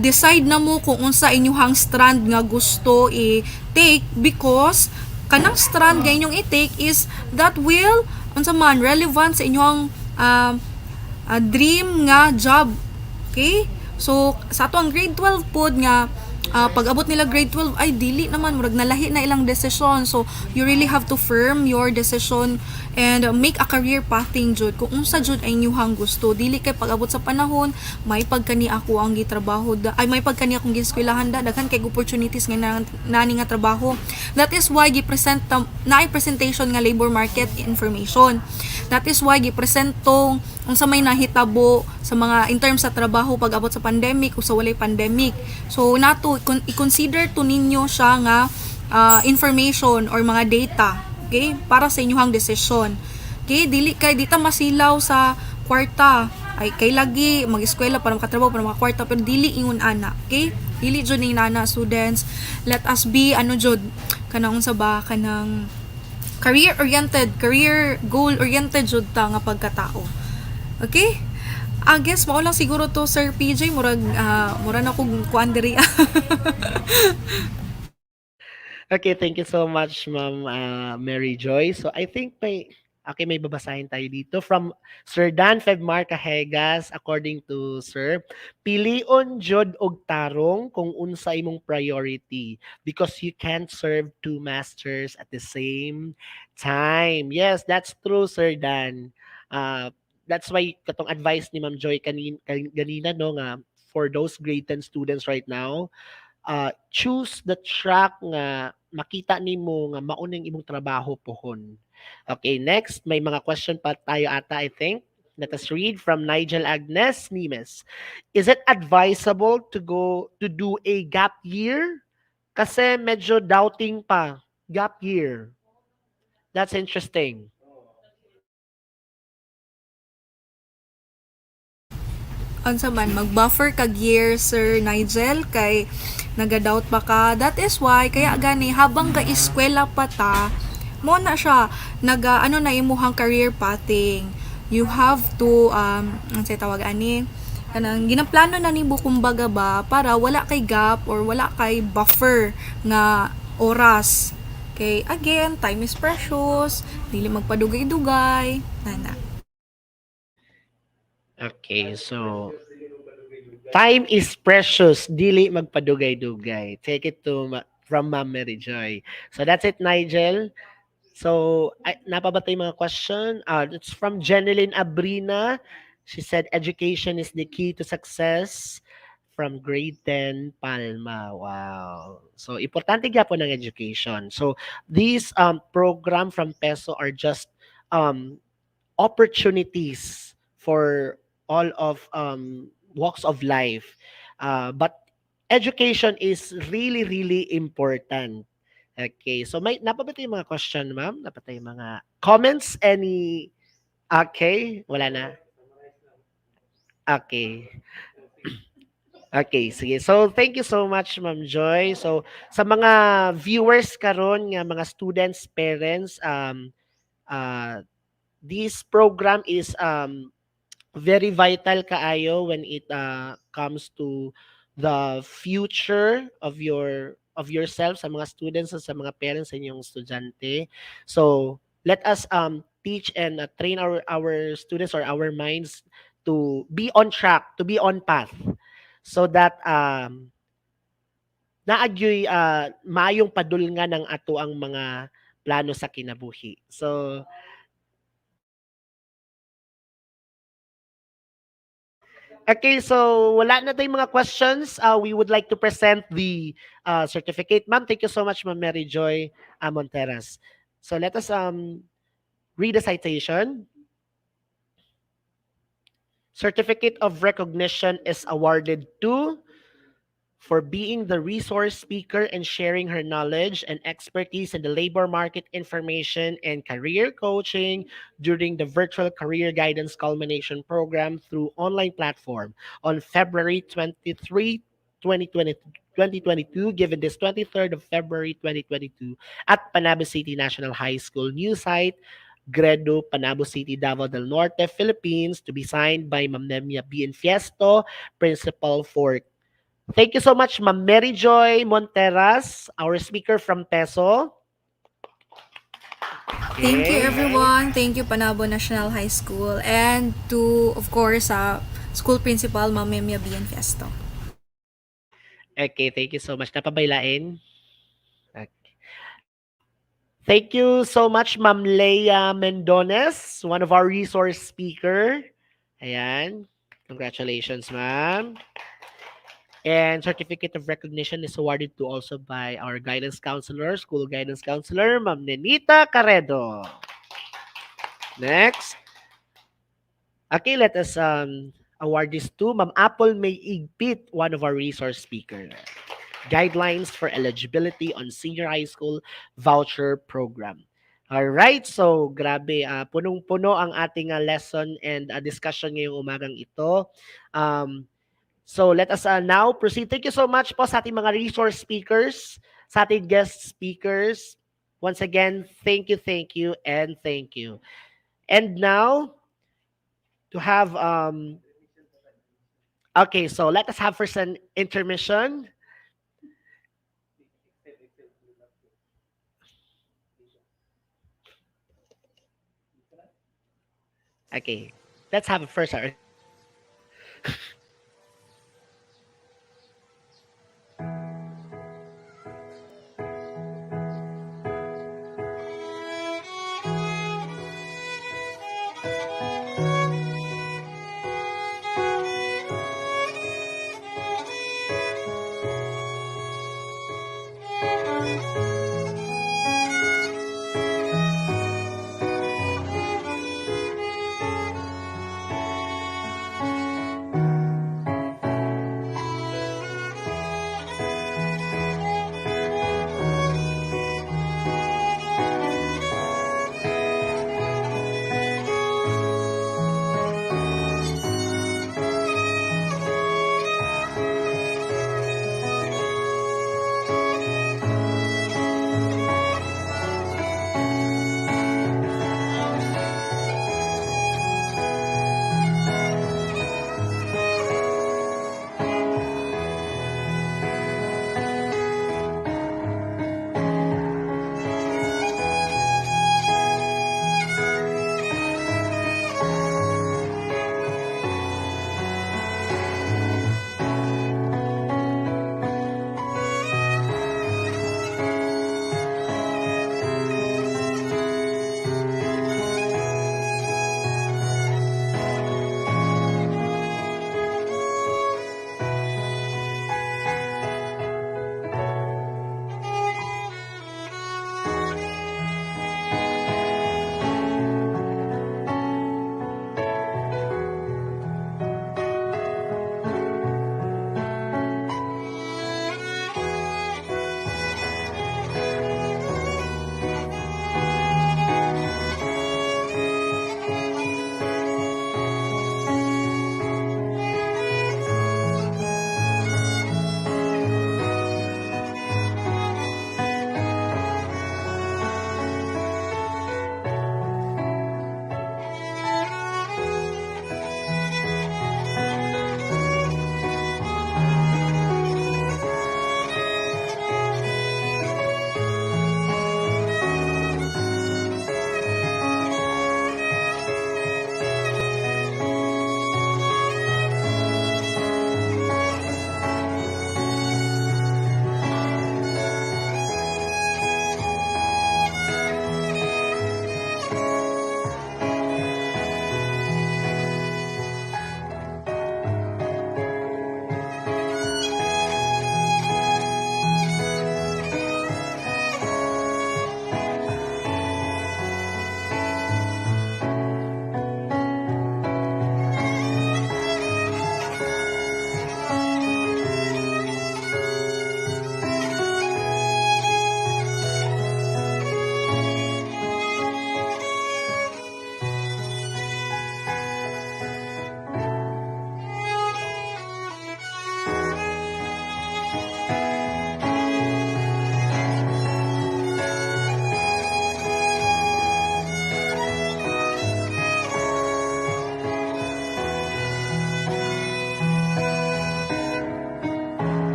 decide na mo kung unsa inyong strand nga gusto i-take because kanang strand nga inyong i-take is that will unsa man relevant sa inyong dream nga job. Okay? So, sa ato ang grade 12 pud nga pag abot nila grade 12 ay dili naman murag nalahi na ilang desisyon, so you really have to firm your decision and make a career pathing jud kung unsa jud ay inyong gusto. Dili kay pag abot sa panahon may pagkani ako ang gitrabaho may pagkani akong giskwelahan daghan kay opportunities nga nani nga trabaho. That is why gi-present na presentation nga labor market information. That is why gi-present tong unsa may nahitabo sa mga in terms sa trabaho pag abot sa pandemic o sa walay pandemic. So nato i-consider to ninyo siya nga information or mga data, okay, para sa inyong desisyon. Okay, dili kay dita masilaw sa kwarta ay kay lagi mag-eskwela para makatrabaho para makakwarta pero dili ingon ana, okay? Dili jud ni nana students. Let us be ano jud kanang unsa ba kanang career oriented, career goal oriented jud ta nga pagkatao. Okay? I guess mao lang siguro to Sir PJ murag na kog kuan diri. Okay, thank you so much, Ma'am Mary Joy. So I think may babasahin tayo dito from Sir Dan Febmar Cahegas. According to Sir, pilion jud og tarong kung unsa imong priority because you can't serve two masters at the same time. Yes, that's true, Sir Dan. That's why katong advice ni Ma'am Joy kanina no nga for those grade 10 students right now, choose the track nga makita nimo nga mao ning imong trabaho pohon. Okay, next may mga question pa tayo ata I think. Let us read from Nigel Agnes Nimes. Is it advisable to go to do a gap year? Kasi medyo doubting pa. Gap year. That's interesting. Unsa man mag-buffer kag year Sir Nigel kay naga-doubt pa ka. That is why kaya gani habang ga-eskwela pa ta mo na siya ano na imuhang career pathing. You have to unsay tawag ani kanang ginaplano na nimo kumbaga ba para wala kay gap or wala kay buffer nga oras. Kay again, time is precious, dili magpadugay-dugay. Nana. Okay, so time is precious, dili magpadugay-dugay. Take it from Ma'am Mary Joy. So that's it, Nigel. So, napabatay mga question. It's from Jeneline Abrina. She said, education is the key to success from grade 10, Palma. Wow. So, importante gyapon ng education. So, these program from PESO are just um, opportunities for all of walks of life. But education is really, really important. Okay, so may napabati yung mga question, ma'am? Napatay yung mga comments? Any? Okay, wala na. Okay. Okay, sige. So, thank you so much, Ma'am Joy. So, sa mga viewers karon nga mga students, parents, uh, this program is very vital kaayo when it comes to the future of yourself sa mga students at sa mga parents sa inyong estudyante. So let us teach and train our students or our minds to be on track, to be on path so that naagyoy maayong padulngan ng ato ang mga plano sa kinabuhi. So okay, so wala na tayong mga questions. We would like to present the certificate. Ma'am, thank you so much, Ma'am Mary Joy Monteras. So let us read the citation. Certificate of recognition is awarded to for being the resource speaker and sharing her knowledge and expertise in the labor market information and career coaching during the virtual career guidance culmination program through online platform on February 23, 2022, given this 23rd of February 2022 at Banaba City National High School new site, Gredo, Panabo City, Davao del Norte, Philippines, to be signed by Ma'am Nemia B. Infiesto, Principal for. Thank you so much, Ma'am Mary Joy Monteras, our speaker from Peso. Thank you Okay. everyone. Thank you Panabo National High School and to of course school principal Ma'am Memia Bian Fiesto. Okay, thank you so much. Napabaylain? Okay. Thank you so much, Ma'am Leia Mendones, one of our resource speaker. Ayan. Congratulations, ma'am. And certificate of recognition is awarded to also by our guidance counselor, school guidance counselor, Ma'am Nenita Caredo. Next. Okay, let us award this to Ma'am Apple May Igpit, one of our resource speaker. Guidelines for eligibility on senior high school voucher program. Alright, so grabe, punong-puno ang ating lesson and discussion ngayong umagang ito. So let us now proceed. Thank you so much po sa ating mga resource speakers, sa ating guest speakers. Once again, thank you, and thank you. And now, to have, okay, so let us have first an intermission. Okay, let's have a first.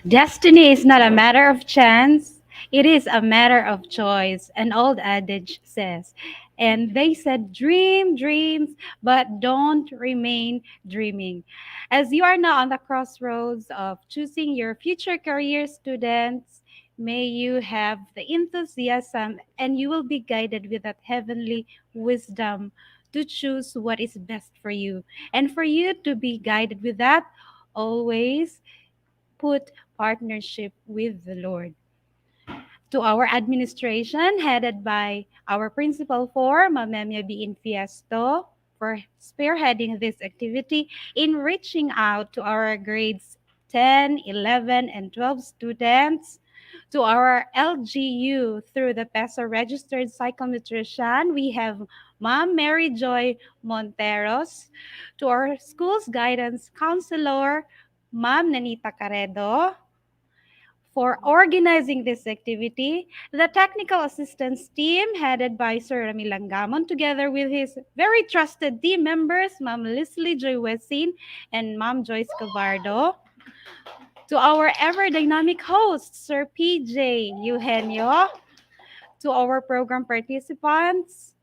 Destiny is not a matter of chance, it is a matter of choice, an old adage says. And they said, dream dreams, but don't remain dreaming. As you are now on the crossroads of choosing your future career, students, may you have the enthusiasm and you will be guided with that heavenly wisdom to choose what is best for you. And for you to be guided with that, always put partnership with the Lord. To our administration, headed by our Principal 4, Mamemia B. Infiesto, for spearheading this activity in reaching out to our grades 10, 11, and 12 students. To our LGU, through the PESA registered psychometrician, we have Ma'am Mary Joy Monteros. To our school's guidance counselor, Ma'am Nanita Caredo, for organizing this activity. The technical assistance team, headed by Sir Rami Langamon, together with his very trusted team members, Ma'am Leslie Joy Wesin and Ma'am Joyce Cavardo. To our ever dynamic host, Sir PJ Eugenio. To our program participants,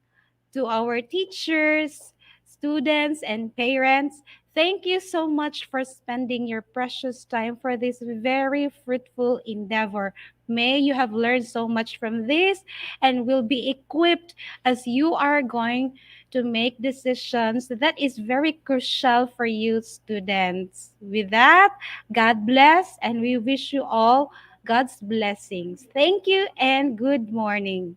to our teachers, students, and parents, thank you so much for spending your precious time for this very fruitful endeavor. May you have learned so much from this and will be equipped as you are going to make decisions that is very crucial for you students. With that, God bless, and we wish you all God's blessings. Thank you and good morning.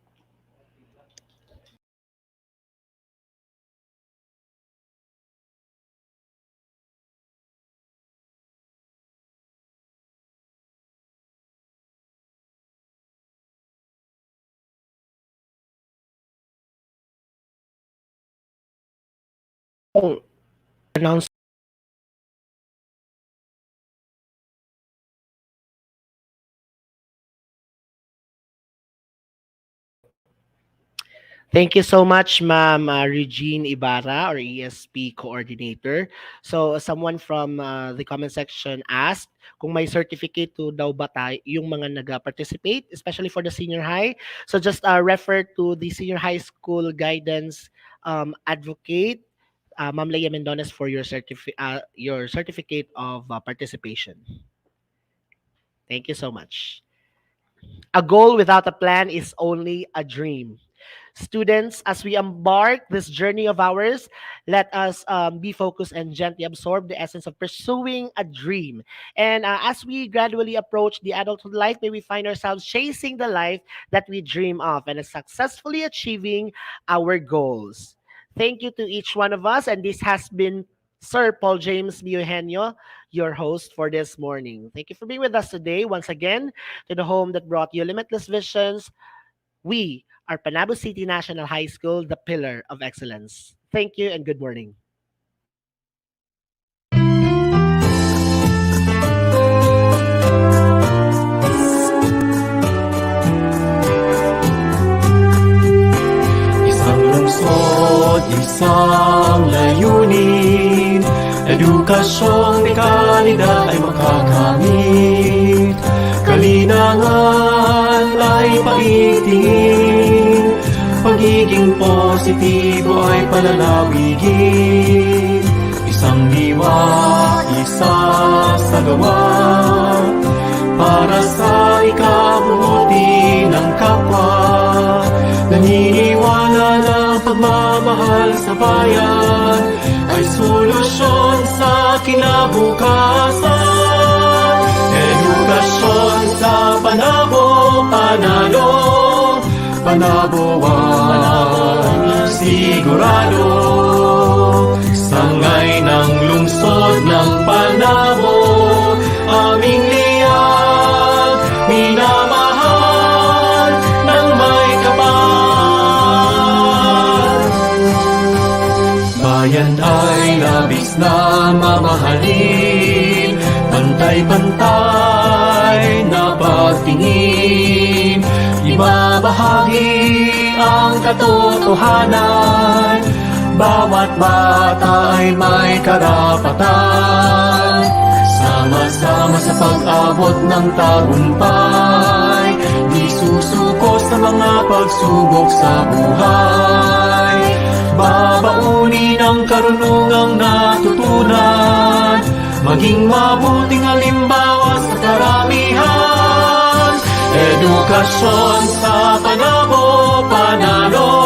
Announce. Thank you so much, Ma'am Regine Ibarra, or ESP coordinator. So, someone from the comment section asked kung may certificate to daw ba yung mga nag-participate, especially for the senior high. So, just refer to the senior high school guidance advocate, Ma'am Leia Mendones, for your certificate of participation. Thank you so much. A goal without a plan is only a dream. Students, as we embark this journey of ours, let us be focused and gently absorb the essence of pursuing a dream. And as we gradually approach the adulthood life, may we find ourselves chasing the life that we dream of and successfully achieving our goals. Thank you to each one of us. And this has been Sir Paul James Eugenio, your host for this morning. Thank you for being with us today. Once again, to the home that brought you limitless visions, we are Banaba City National High School, the pillar of excellence. Thank you and good morning. Isang lungsod, isang layunin, edukasyong may kalidad ay makakamit. Kalinangan ay paitingin, pagiging positibo ay palalawigin. Isang diwa, isa sa gawa, para sa ikabubuti ng kapwa. Naniniwala na pagmamahal sa bayan ay solusyon sa kinabukasan. Edukasyon sa Banabo, panalo, Banabo ang sigurado. Sangay ng lungsod ng Banabo, aming liyag, minamahal ng may kapal. Bayan ay labis na mamahalin, pantay-pantay na pagtingin, ibabahagi ang katotohanan, bawat bata ay may karapatan. Sama sa pag-abot ng tagumpay, di susuko sa mga pagsubok sa buhay. Babaunin ang karunungang natutunan, maging mabuting halimbawa sa karamihan. Edukasyon sa panabo, panalo